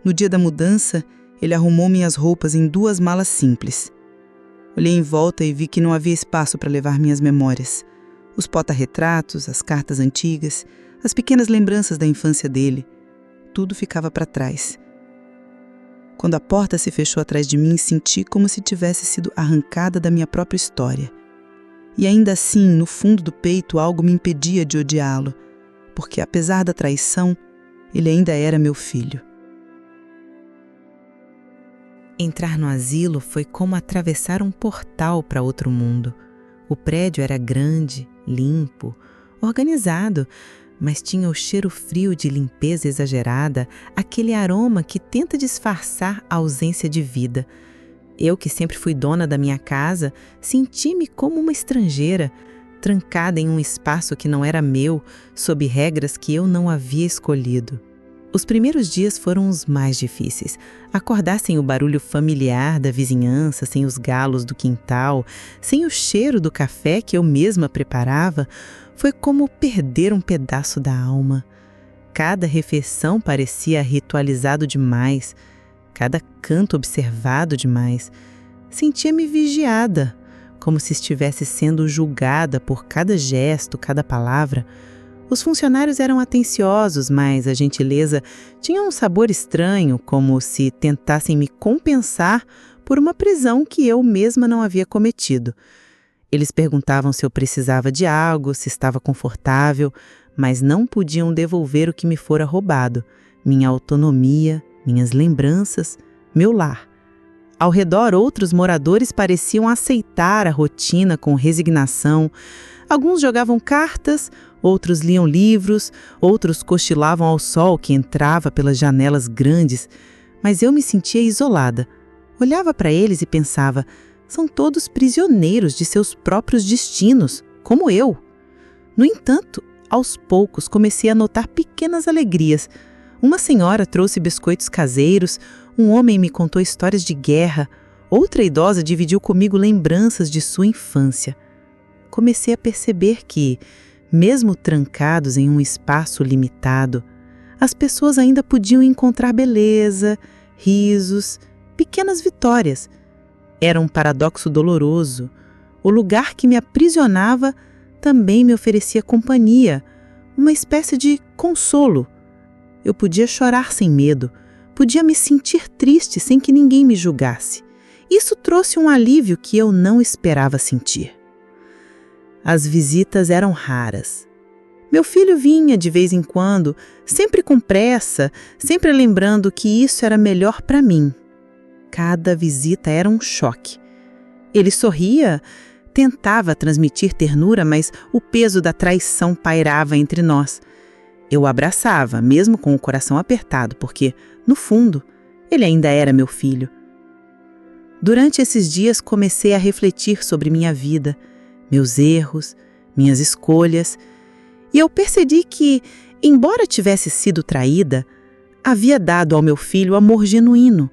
No dia da mudança, ele arrumou minhas roupas em 2 malas simples. Olhei em volta e vi que não havia espaço para levar minhas memórias. Os porta-retratos, as cartas antigas, as pequenas lembranças da infância dele. Tudo ficava para trás. Quando a porta se fechou atrás de mim, senti como se tivesse sido arrancada da minha própria história. E ainda assim, no fundo do peito, algo me impedia de odiá-lo, porque apesar da traição, ele ainda era meu filho.
Entrar no asilo foi como atravessar um portal para outro mundo. O prédio era grande, limpo, organizado, mas tinha o cheiro frio de limpeza exagerada, aquele aroma que tenta disfarçar a ausência de vida. Eu, que sempre fui dona da minha casa, senti-me como uma estrangeira, trancada em um espaço que não era meu, sob regras que eu não havia escolhido. Os primeiros dias foram os mais difíceis. Acordar sem o barulho familiar da vizinhança, sem os galos do quintal, sem o cheiro do café que eu mesma preparava, foi como perder um pedaço da alma. Cada refeição parecia ritualizado demais, cada canto observado demais. Sentia-me vigiada, como se estivesse sendo julgada por cada gesto, cada palavra. Os funcionários eram atenciosos, mas a gentileza tinha um sabor estranho, como se tentassem me compensar por uma prisão que eu mesma não havia cometido. Eles perguntavam se eu precisava de algo, se estava confortável, mas não podiam devolver o que me fora roubado: minha autonomia, minhas lembranças, meu lar. Ao redor, outros moradores pareciam aceitar a rotina com resignação. Alguns jogavam cartas, outros liam livros, outros cochilavam ao sol que entrava pelas janelas grandes, mas eu me sentia isolada. Olhava para eles e pensava: são todos prisioneiros de seus próprios destinos, como eu. No entanto, aos poucos comecei a notar pequenas alegrias. Uma senhora trouxe biscoitos caseiros, um homem me contou histórias de guerra, outra idosa dividiu comigo lembranças de sua infância. Comecei a perceber que, mesmo trancados em um espaço limitado, as pessoas ainda podiam encontrar beleza, risos, pequenas vitórias. Era um paradoxo doloroso. O lugar que me aprisionava também me oferecia companhia, uma espécie de consolo. Eu podia chorar sem medo, podia me sentir triste sem que ninguém me julgasse. Isso trouxe um alívio que eu não esperava sentir. As visitas eram raras. Meu filho vinha de vez em quando, sempre com pressa, sempre lembrando que isso era melhor para mim. Cada visita era um choque. Ele sorria, tentava transmitir ternura, mas o peso da traição pairava entre nós. Eu o abraçava, mesmo com o coração apertado, porque, no fundo, ele ainda era meu filho. Durante esses dias comecei a refletir sobre minha vida, meus erros, minhas escolhas, e eu percebi que, embora tivesse sido traída, havia dado ao meu filho amor genuíno.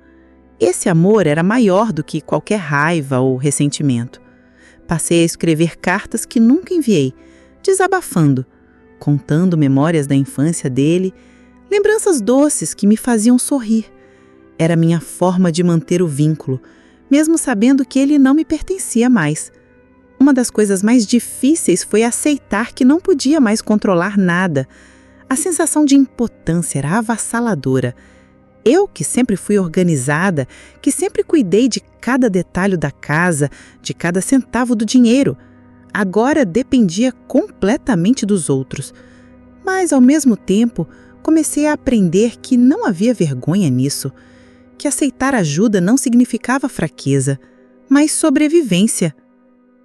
Esse amor era maior do que qualquer raiva ou ressentimento. Passei a escrever cartas que nunca enviei, desabafando, contando memórias da infância dele, lembranças doces que me faziam sorrir. Era minha forma de manter o vínculo, mesmo sabendo que ele não me pertencia mais. Uma das coisas mais difíceis foi aceitar que não podia mais controlar nada. A sensação de impotência era avassaladora. Eu, que sempre fui organizada, que sempre cuidei de cada detalhe da casa, de cada centavo do dinheiro, agora dependia completamente dos outros. Mas, ao mesmo tempo, comecei a aprender que não havia vergonha nisso, que aceitar ajuda não significava fraqueza, mas sobrevivência.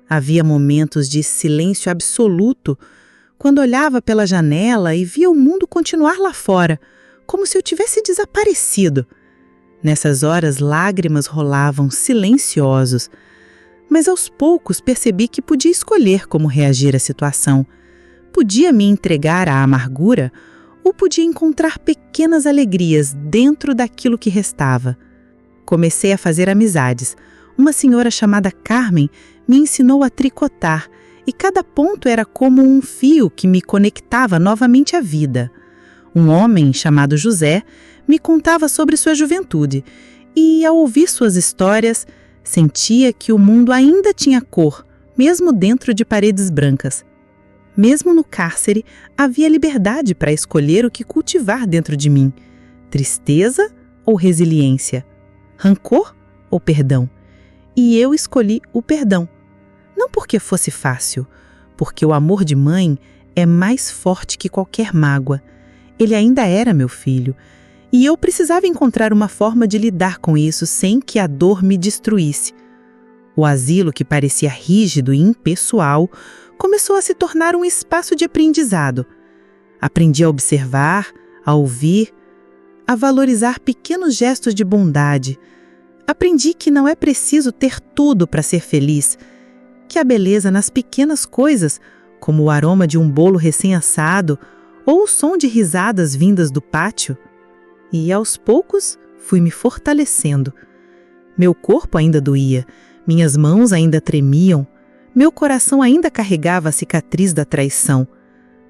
Havia momentos de silêncio absoluto, quando olhava pela janela e via o mundo continuar lá fora, como se eu tivesse desaparecido. Nessas horas, lágrimas rolavam silenciosos, mas aos poucos percebi que podia escolher como reagir à situação. Podia me entregar à amargura
ou podia encontrar pequenas alegrias dentro daquilo que restava. Comecei a fazer amizades. Uma senhora chamada Carmen me ensinou a tricotar, e cada ponto era como um fio que me conectava novamente à vida. Um homem chamado José me contava sobre sua juventude, e ao ouvir suas histórias, sentia que o mundo ainda tinha cor, mesmo dentro de paredes brancas. Mesmo no cárcere, havia liberdade para escolher o que cultivar dentro de mim: tristeza ou resiliência, rancor ou perdão. E eu escolhi o perdão. Não porque fosse fácil, porque o amor de mãe é mais forte que qualquer mágoa. Ele ainda era meu filho, e eu precisava encontrar uma forma de lidar com isso sem que a dor me destruísse. O asilo, que parecia rígido e impessoal, começou a se tornar um espaço de aprendizado. Aprendi a observar, a ouvir, a valorizar pequenos gestos de bondade. Aprendi que não é preciso ter tudo para ser feliz, que a beleza nas pequenas coisas, como o aroma de um bolo recém-assado ou o som de risadas vindas do pátio. E aos poucos fui me fortalecendo. Meu corpo ainda doía, minhas mãos ainda tremiam, meu coração ainda carregava a cicatriz da traição,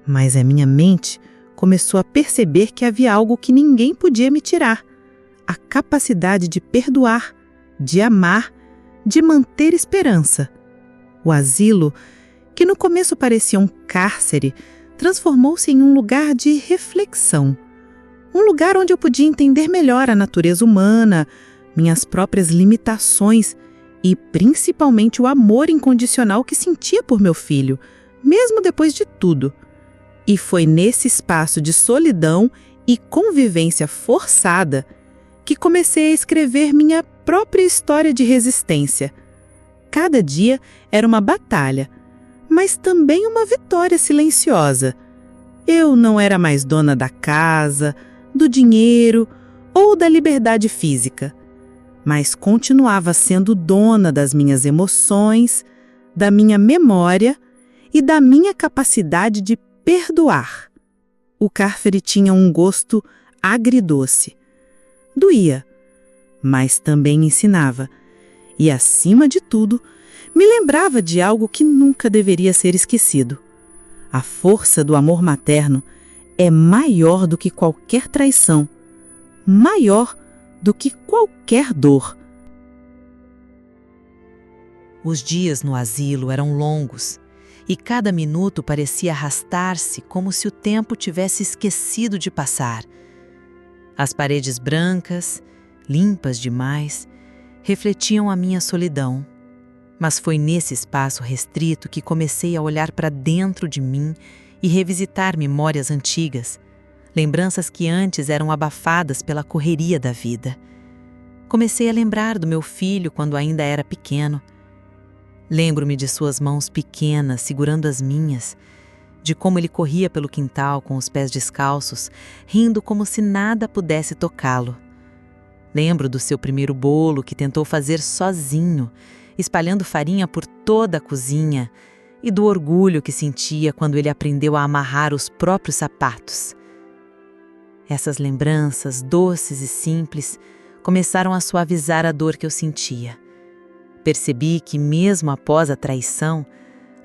mas a minha mente começou a perceber que havia algo que ninguém podia me tirar: a capacidade de perdoar, de amar, de manter esperança. O asilo, que no começo parecia um cárcere, transformou-se em um lugar de reflexão. Um lugar onde eu podia entender melhor a natureza humana, minhas próprias limitações e principalmente o amor incondicional que sentia por meu filho, mesmo depois de tudo. E foi nesse espaço de solidão e convivência forçada que comecei a escrever minha própria história de resistência. Cada dia era uma batalha, mas também uma vitória silenciosa. Eu não era mais dona da casa, do dinheiro ou da liberdade física, mas continuava sendo dona das minhas emoções, da minha memória e da minha capacidade de perdoar. O cárcere tinha um gosto agridoce. Doía, mas também ensinava. E, acima de tudo, me lembrava de algo que nunca deveria ser esquecido. A força do amor materno é maior do que qualquer traição, maior do que qualquer dor.
Os dias no asilo eram longos, e cada minuto parecia arrastar-se como se o tempo tivesse esquecido de passar. As paredes brancas, limpas demais, refletiam a minha solidão. Mas foi nesse espaço restrito que comecei a olhar para dentro de mim e revisitar memórias antigas, lembranças que antes eram abafadas pela correria da vida. Comecei a lembrar do meu filho quando ainda era pequeno. Lembro-me de suas mãos pequenas segurando as minhas, de como ele corria pelo quintal com os pés descalços, rindo como se nada pudesse tocá-lo. Lembro do seu primeiro bolo que tentou fazer sozinho, espalhando farinha por toda a cozinha, e do orgulho que sentia quando ele aprendeu a amarrar os próprios sapatos. Essas lembranças, doces e simples, começaram a suavizar a dor que eu sentia. Percebi que, mesmo após a traição,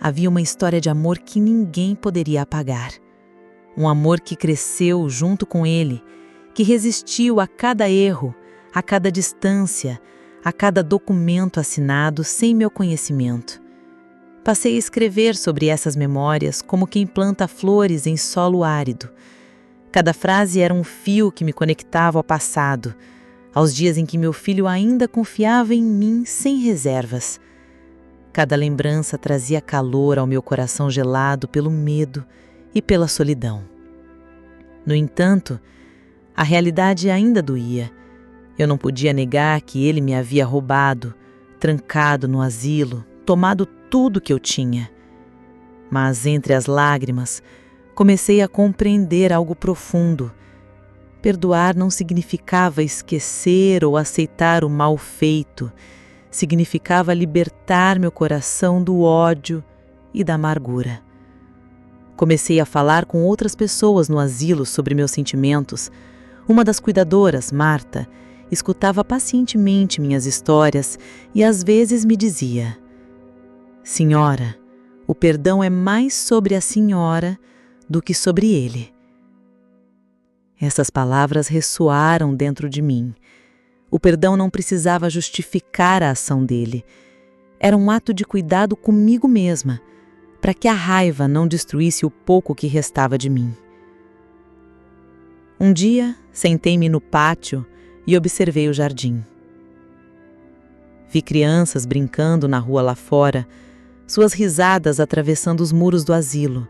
havia uma história de amor que ninguém poderia apagar. Um amor que cresceu junto com ele, que resistiu a cada erro, a cada distância, a cada documento assinado sem meu conhecimento. Passei a escrever sobre essas memórias como quem planta flores em solo árido. Cada frase era um fio que me conectava ao passado, aos dias em que meu filho ainda confiava em mim sem reservas. Cada lembrança trazia calor ao meu coração gelado pelo medo e pela solidão. No entanto, a realidade ainda doía. Eu não podia negar que ele me havia roubado, trancado no asilo, tomado tudo que eu tinha. Mas entre as lágrimas, comecei a compreender algo profundo. Perdoar não significava esquecer ou aceitar o mal feito. Significava libertar meu coração do ódio e da amargura.
Comecei a falar com outras pessoas no asilo sobre meus sentimentos. Uma das cuidadoras, Marta, escutava pacientemente minhas histórias e às vezes me dizia: "Senhora, o perdão é mais sobre a senhora do que sobre ele." Essas palavras ressoaram dentro de mim. O perdão não precisava justificar a ação dele. Era um ato de cuidado comigo mesma, para que a raiva não destruísse o pouco que restava de mim. Um dia, sentei-me no pátio e observei o jardim. Vi crianças brincando na rua lá fora, suas risadas atravessando os muros do asilo.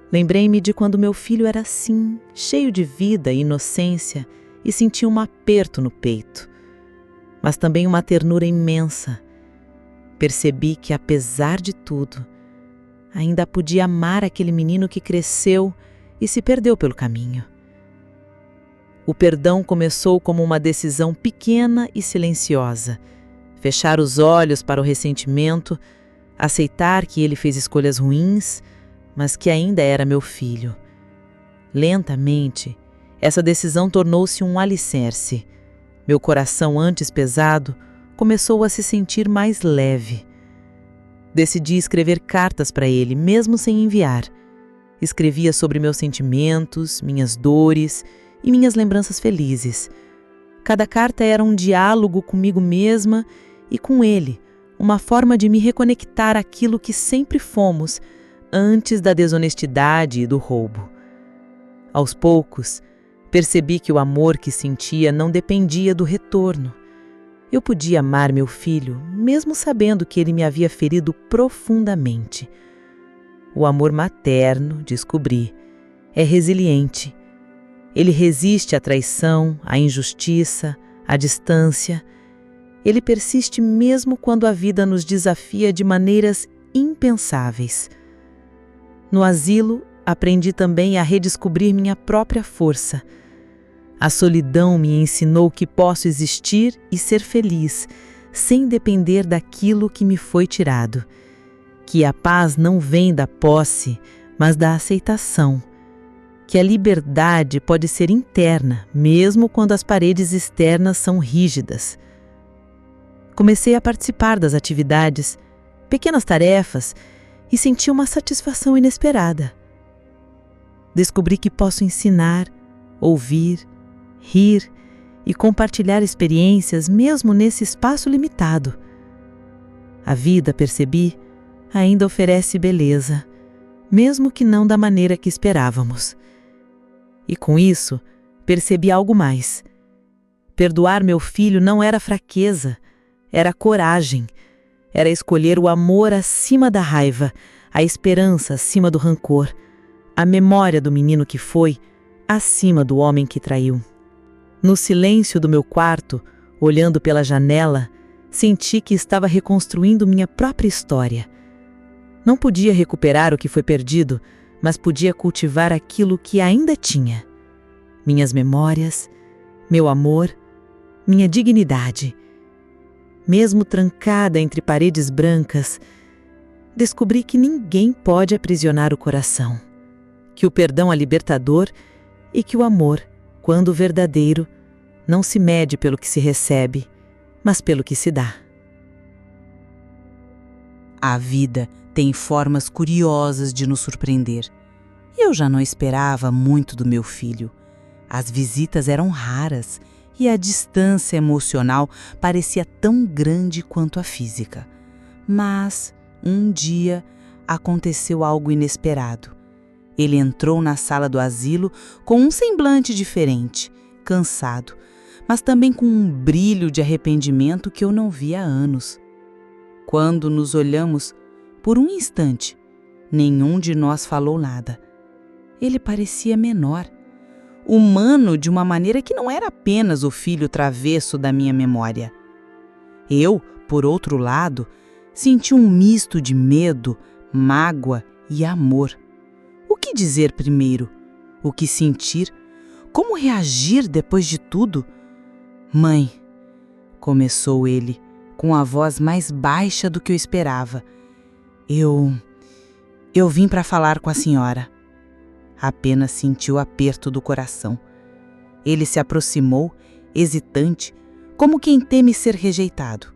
Lembrei-me de quando meu filho era assim, cheio de vida e inocência, e senti um aperto no peito, mas também uma ternura imensa. Percebi que, apesar de tudo, ainda podia amar aquele menino que cresceu e se perdeu pelo caminho. O perdão começou como uma decisão pequena e silenciosa. Fechar os olhos para o ressentimento, aceitar que ele fez escolhas ruins, mas que ainda era meu filho. Lentamente, essa decisão tornou-se um alicerce. Meu coração, antes pesado, começou a se sentir mais leve. Decidi escrever cartas para ele, mesmo sem enviar. Escrevia sobre meus sentimentos, minhas dores e minhas lembranças felizes. Cada carta era um diálogo comigo mesma e com ele, uma forma de me reconectar àquilo que sempre fomos, antes da desonestidade e do roubo. Aos poucos, percebi que o amor que sentia não dependia do retorno. Eu podia amar meu filho, mesmo sabendo que ele me havia ferido profundamente. O amor materno, descobri, é resiliente. Ele resiste à traição, à injustiça, à distância. Ele persiste mesmo quando a vida nos desafia de maneiras impensáveis. No asilo, aprendi também a redescobrir minha própria força. A solidão me ensinou que posso existir e ser feliz, sem depender daquilo que me foi tirado. Que a paz não vem da posse, mas da aceitação. Que a liberdade pode ser interna, mesmo quando as paredes externas são rígidas. Comecei a participar das atividades, pequenas tarefas, e senti uma satisfação inesperada. Descobri que posso ensinar, ouvir, rir e compartilhar experiências mesmo nesse espaço limitado. A vida, percebi, ainda oferece beleza, mesmo que não da maneira que esperávamos. E com isso, percebi algo mais. Perdoar meu filho não era fraqueza, era coragem. Era escolher o amor acima da raiva, a esperança acima do rancor, a memória do menino que foi acima do homem que traiu. No silêncio do meu quarto, olhando pela janela, senti que estava reconstruindo minha própria história. Não podia recuperar o que foi perdido, mas podia cultivar aquilo que ainda tinha. Minhas memórias, meu amor, minha dignidade. Mesmo trancada entre paredes brancas, descobri que ninguém pode aprisionar o coração, que o perdão é libertador e que o amor, quando verdadeiro, não se mede pelo que se recebe, mas pelo que se dá.
A vida tem formas curiosas de nos surpreender. Eu já não esperava muito do meu filho. As visitas eram raras e a distância emocional parecia tão grande quanto a física. Mas, um dia, aconteceu algo inesperado. Ele entrou na sala do asilo com um semblante diferente, cansado, mas também com um brilho de arrependimento que eu não via há anos. Quando nos olhamos, por um instante, nenhum de nós falou nada. Ele parecia menor, humano de uma maneira que não era apenas o filho travesso da minha memória. Eu, por outro lado, senti um misto de medo, mágoa e amor. O que dizer primeiro? O que sentir? Como reagir depois de tudo? "Mãe", começou ele, com a voz mais baixa do que eu esperava. Eu
Eu vim para falar com a senhora. Apenas senti o aperto do coração. Ele se aproximou, hesitante, como quem teme ser rejeitado.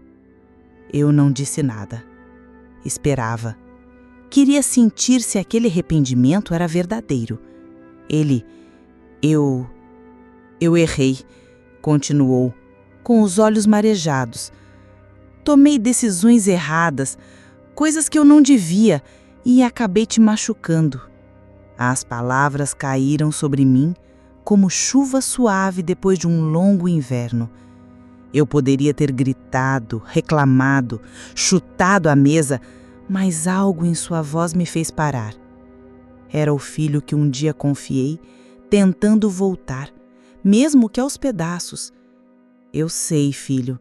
Eu não disse nada. Esperava. Queria sentir se aquele arrependimento era verdadeiro. Eu errei, continuou, com os olhos marejados. Tomei decisões erradas, coisas que eu não devia, e acabei te machucando. As palavras caíram sobre mim como chuva suave depois de um longo inverno. Eu poderia ter gritado, reclamado, chutado a mesa, mas algo em sua voz me fez parar. Era o filho que um dia confiei, tentando voltar, mesmo que aos pedaços. Eu sei, filho,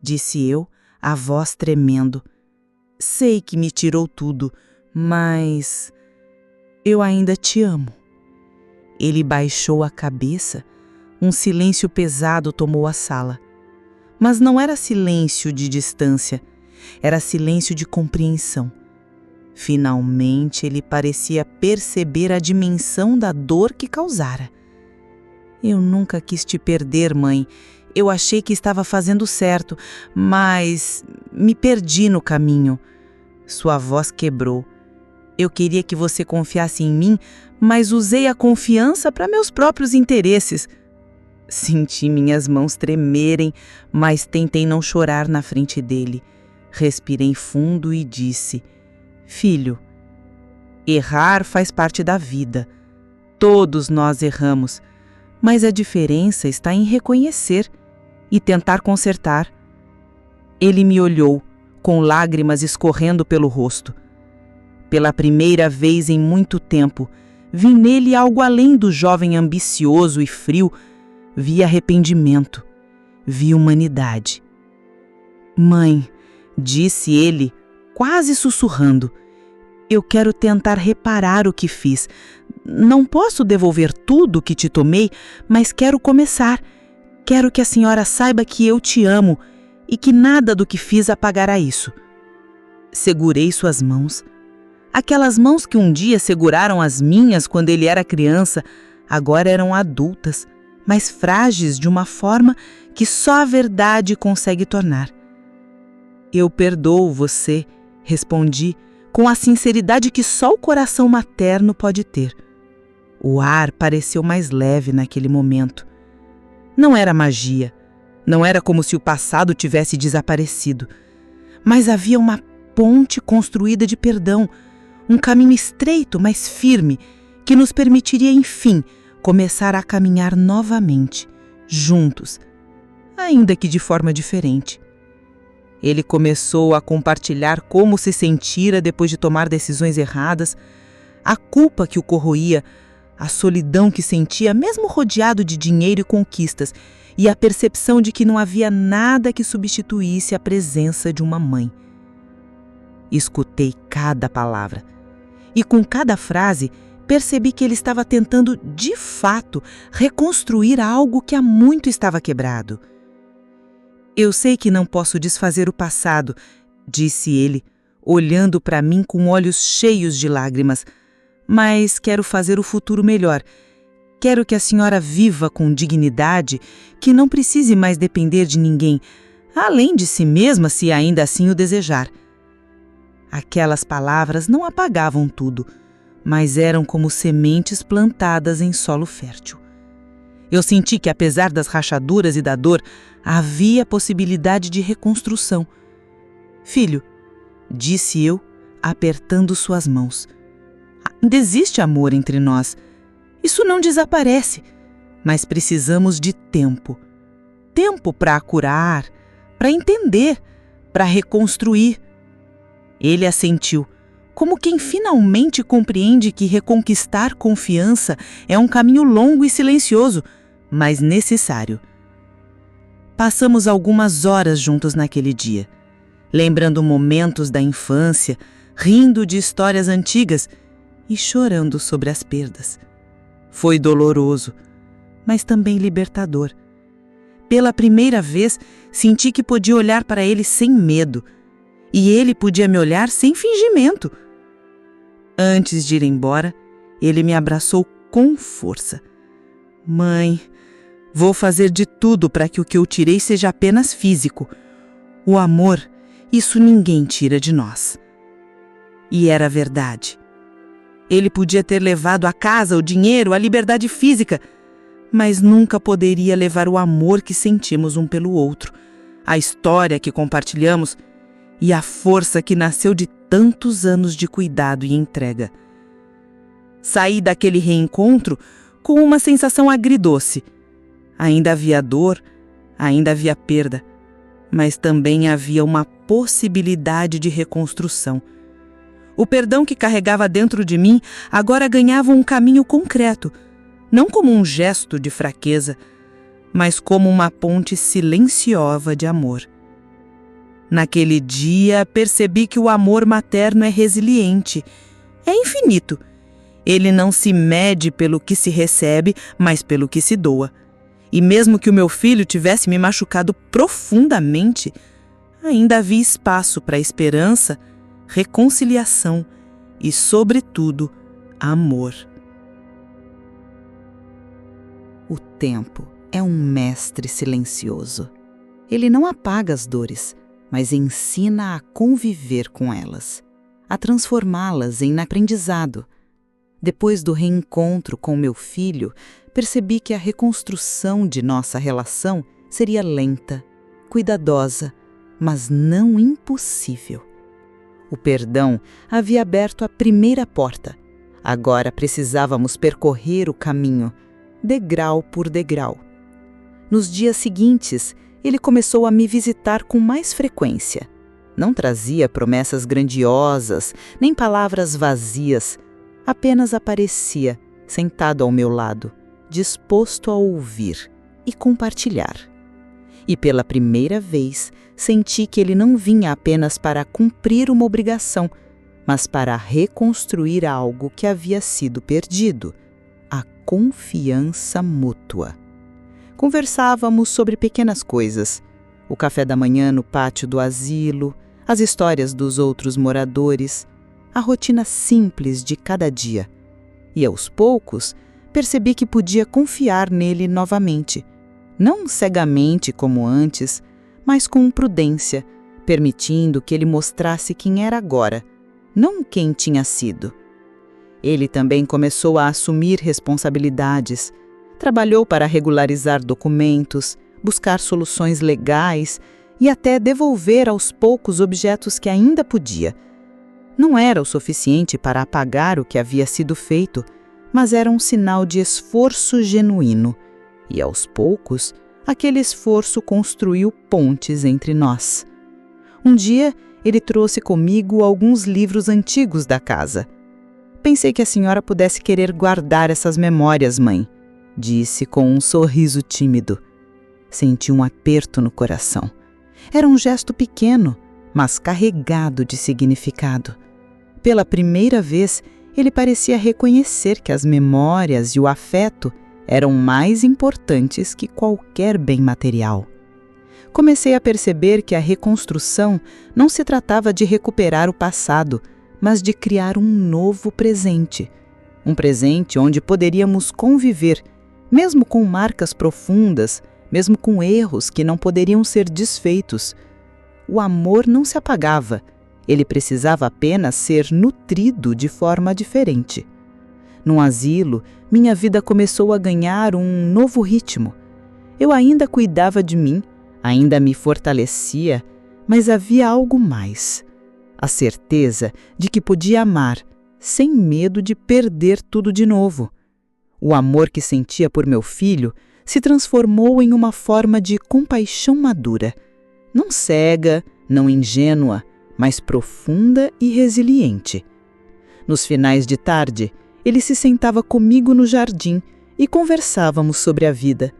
disse eu, a voz tremendo. Sei que me tirou tudo, mas eu ainda te amo. Ele baixou a cabeça. Um silêncio pesado tomou a sala. Mas não era silêncio de distância, era silêncio de compreensão. Finalmente ele parecia perceber a dimensão da dor que causara. Eu nunca quis te perder, mãe. Eu achei que estava fazendo certo, mas me perdi no caminho. Sua voz quebrou. Eu queria que você confiasse em mim, mas usei a confiança para meus próprios interesses. Senti minhas mãos tremerem, mas tentei não chorar na frente dele. Respirei fundo e disse: Filho, errar faz parte da vida. Todos nós erramos, mas a diferença está em reconhecer e tentar consertar. Ele me olhou, com lágrimas escorrendo pelo rosto. Pela primeira vez em muito tempo, vi nele algo além do jovem ambicioso e frio. Vi arrependimento, vi humanidade. Mãe, disse ele, quase sussurrando, eu quero tentar reparar o que fiz. Não posso devolver tudo o que te tomei, mas quero começar. Quero que a senhora saiba que eu te amo e que nada do que fiz apagará isso. Segurei suas mãos. Aquelas mãos que um dia seguraram as minhas quando ele era criança, agora eram adultas, mas frágeis de uma forma que só a verdade consegue tornar. Eu perdoo você, respondi, com a sinceridade que só o coração materno pode ter. O ar pareceu mais leve naquele momento. Não era magia, não era como se o passado tivesse desaparecido, mas havia uma ponte construída de perdão, um caminho estreito, mas firme, que nos permitiria, enfim, começar a caminhar novamente, juntos, ainda que de forma diferente. Ele começou a compartilhar como se sentira depois de tomar decisões erradas, a culpa que o corroía, a solidão que sentia mesmo rodeado de dinheiro e conquistas, e a percepção de que não havia nada que substituísse a presença de uma mãe. Escutei cada palavra, e com cada frase percebi que ele estava tentando, de fato, reconstruir algo que há muito estava quebrado. Eu sei que não posso desfazer o passado, disse ele, olhando para mim com olhos cheios de lágrimas, mas quero fazer o futuro melhor. Quero que a senhora viva com dignidade, que não precise mais depender de ninguém, além de si mesma, se ainda assim o desejar. Aquelas palavras não apagavam tudo, mas eram como sementes plantadas em solo fértil. Eu senti que, apesar das rachaduras e da dor, havia possibilidade de reconstrução. Filho, disse eu, apertando suas mãos. Ainda existe amor entre nós. Isso não desaparece, mas precisamos de tempo. Tempo para curar, para entender, para reconstruir. Ele assentiu, como quem finalmente compreende que reconquistar confiança é um caminho longo e silencioso, mas necessário. Passamos algumas horas juntos naquele dia, lembrando momentos da infância, rindo de histórias antigas e chorando sobre as perdas. Foi doloroso, mas também libertador. Pela primeira vez, senti que podia olhar para ele sem medo, e ele podia me olhar sem fingimento.
Antes de ir embora, ele me abraçou com força. Mãe, vou fazer de tudo para que o que eu tirei seja apenas físico. O amor, isso ninguém tira de nós. E era verdade. Ele podia ter levado a casa, o dinheiro, a liberdade física, mas nunca poderia levar o amor que sentimos um pelo outro, a história que compartilhamos e a força que nasceu de tantos anos de cuidado e entrega. Saí daquele reencontro com uma sensação agridoce. Ainda havia dor, ainda havia perda, mas também havia uma possibilidade de reconstrução. O perdão que carregava dentro de mim agora ganhava um caminho concreto, não como um gesto de fraqueza, mas como uma ponte silenciosa de amor. Naquele dia, percebi que o amor materno é resiliente, é infinito. Ele não se mede pelo que se recebe, mas pelo que se doa. E mesmo que o meu filho tivesse me machucado profundamente, ainda havia espaço para esperança, reconciliação e, sobretudo, amor.
O tempo é um mestre silencioso. Ele não apaga as dores, mas ensina a conviver com elas, a transformá-las em aprendizado. Depois do reencontro com meu filho, percebi que a reconstrução de nossa relação seria lenta, cuidadosa, mas não impossível. O perdão havia aberto a primeira porta. Agora precisávamos percorrer o caminho, degrau por degrau. Nos dias seguintes, ele começou a me visitar com mais frequência. Não trazia promessas grandiosas, nem palavras vazias. Apenas aparecia, sentado ao meu lado, disposto a ouvir e compartilhar. E pela primeira vez, senti que ele não vinha apenas para cumprir uma obrigação, mas para reconstruir algo que havia sido perdido, a confiança mútua. Conversávamos sobre pequenas coisas, o café da manhã no pátio do asilo, as histórias dos outros moradores, a rotina simples de cada dia. E aos poucos, percebi que podia confiar nele novamente, não cegamente como antes, mas com prudência, permitindo que ele mostrasse quem era agora, não quem tinha sido. Ele também começou a assumir responsabilidades, trabalhou para regularizar documentos, buscar soluções legais e até devolver aos poucos objetos que ainda podia. Não era o suficiente para apagar o que havia sido feito, mas era um sinal de esforço genuíno. E aos poucos, aquele esforço construiu pontes entre nós. Um dia, ele trouxe comigo alguns livros antigos da casa. Pensei que a senhora pudesse querer guardar essas memórias, mãe, disse com um sorriso tímido. Senti um aperto no coração. Era um gesto pequeno, mas carregado de significado. Pela primeira vez, ele parecia reconhecer que as memórias e o afeto eram mais importantes que qualquer bem material. Comecei a perceber que a reconstrução não se tratava de recuperar o passado, mas de criar um novo presente. Um presente onde poderíamos conviver, mesmo com marcas profundas, mesmo com erros que não poderiam ser desfeitos. O amor não se apagava, ele precisava apenas ser nutrido de forma diferente. Num asilo, minha vida começou a ganhar um novo ritmo. Eu ainda cuidava de mim, ainda me fortalecia, mas havia algo mais. A certeza de que podia amar, sem medo de perder tudo de novo. O amor que sentia por meu filho se transformou em uma forma de compaixão madura, não cega, não ingênua, mas profunda e resiliente. Nos finais de tarde, ele se sentava comigo no jardim e conversávamos sobre a vida.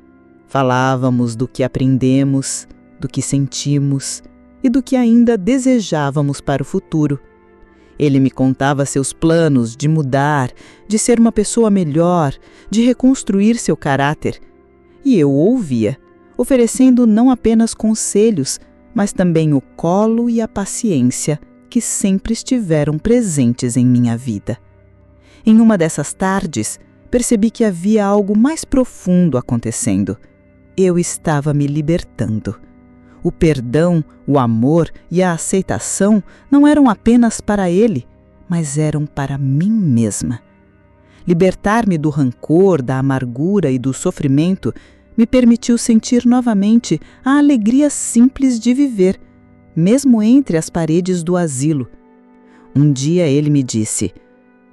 Falávamos do que aprendemos, do que sentimos e do que ainda desejávamos para o futuro. Ele me contava seus planos de mudar, de ser uma pessoa melhor, de reconstruir seu caráter. E eu ouvia, oferecendo não apenas conselhos, mas também o colo e a paciência
que sempre estiveram presentes em minha vida. Em uma dessas tardes, percebi que havia algo mais profundo acontecendo. Eu estava me libertando. O perdão, o amor e a aceitação não eram apenas para ele, mas eram para mim mesma. Libertar-me do rancor, da amargura e do sofrimento me permitiu sentir novamente a alegria simples de viver, mesmo entre as paredes do asilo. Um dia ele me disse: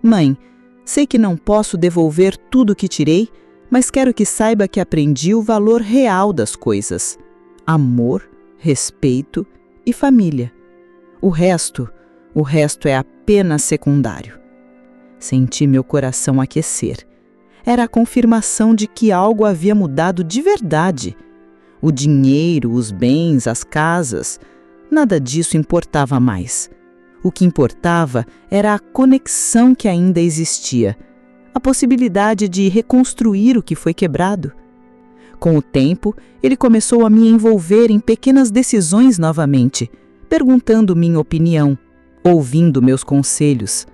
"Mãe, sei que não posso devolver tudo que tirei, mas quero que saiba que aprendi o valor real das coisas: amor, respeito e família. O resto é apenas secundário." Senti meu coração aquecer. Era a confirmação de que algo havia mudado de verdade. O dinheiro, os bens, as casas, nada disso importava mais. O que importava era a conexão que ainda existia, a possibilidade de reconstruir o que foi quebrado. Com o tempo, ele começou a me envolver em pequenas decisões novamente, perguntando minha opinião, ouvindo meus conselhos.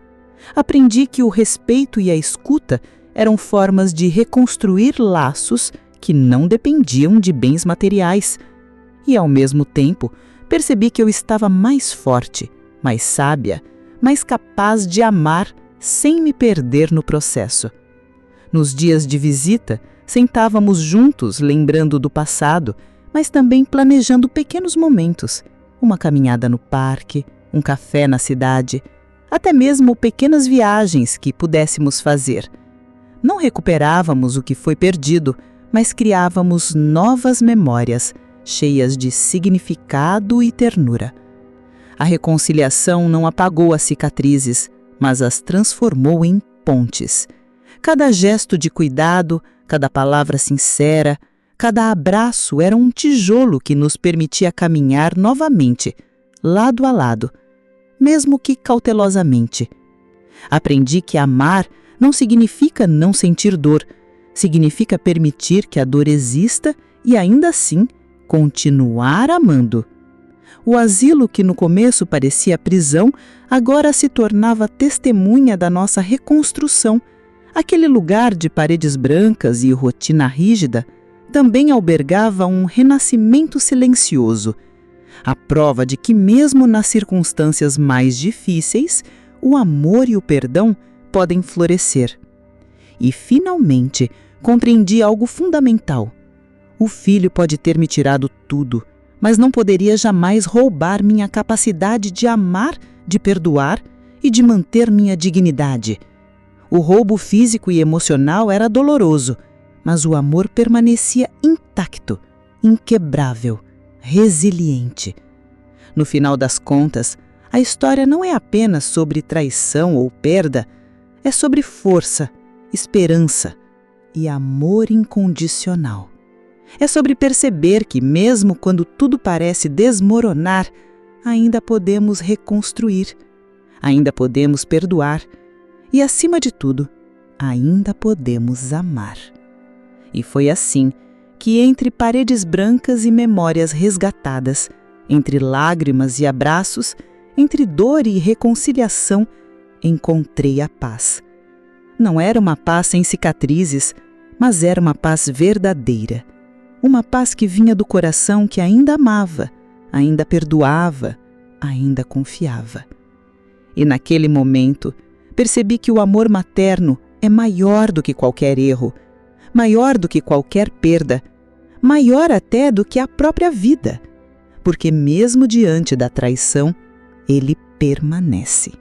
Aprendi que o respeito e a escuta eram formas de reconstruir laços que não dependiam de bens materiais. E, ao mesmo tempo, percebi que eu estava mais forte, mais sábia, mais capaz de amar sem me perder no processo. Nos dias de visita, sentávamos juntos lembrando do passado, mas também planejando pequenos momentos, uma caminhada no parque, um café na cidade, até mesmo pequenas viagens que pudéssemos fazer. Não recuperávamos o que foi perdido, mas criávamos novas memórias, cheias de significado e ternura. A reconciliação não apagou as cicatrizes, mas as transformou em pontes. Cada gesto de cuidado, cada palavra sincera, cada abraço era um tijolo que nos permitia caminhar novamente, lado a lado, mesmo que cautelosamente. Aprendi que amar não significa não sentir dor, significa permitir que a dor exista e, ainda assim, continuar amando. O asilo que no começo parecia prisão, agora se tornava testemunha da nossa reconstrução. Aquele lugar de paredes brancas e rotina rígida também albergava um renascimento silencioso, a prova de que mesmo nas circunstâncias mais difíceis, o amor e o perdão podem florescer. E, finalmente, compreendi algo fundamental. O filho pode ter me tirado tudo, mas não poderia jamais roubar minha capacidade de amar, de perdoar e de manter minha dignidade. O roubo físico e emocional era doloroso, mas o amor permanecia intacto, inquebrável, resiliente. No final das contas, a história não é apenas sobre traição ou perda, é sobre força, esperança e amor incondicional. É sobre perceber que, mesmo quando tudo parece desmoronar, ainda podemos reconstruir, ainda podemos perdoar e, acima de tudo, ainda podemos amar. E foi assim que, entre paredes brancas e memórias resgatadas, entre lágrimas e abraços, entre dor e reconciliação, encontrei a paz. Não era uma paz sem cicatrizes, mas era uma paz verdadeira. Uma paz que vinha do coração que ainda amava, ainda perdoava, ainda confiava. E naquele momento, percebi que o amor materno é maior do que qualquer erro, maior do que qualquer perda, maior até do que a própria vida, porque mesmo diante da traição, ele permanece.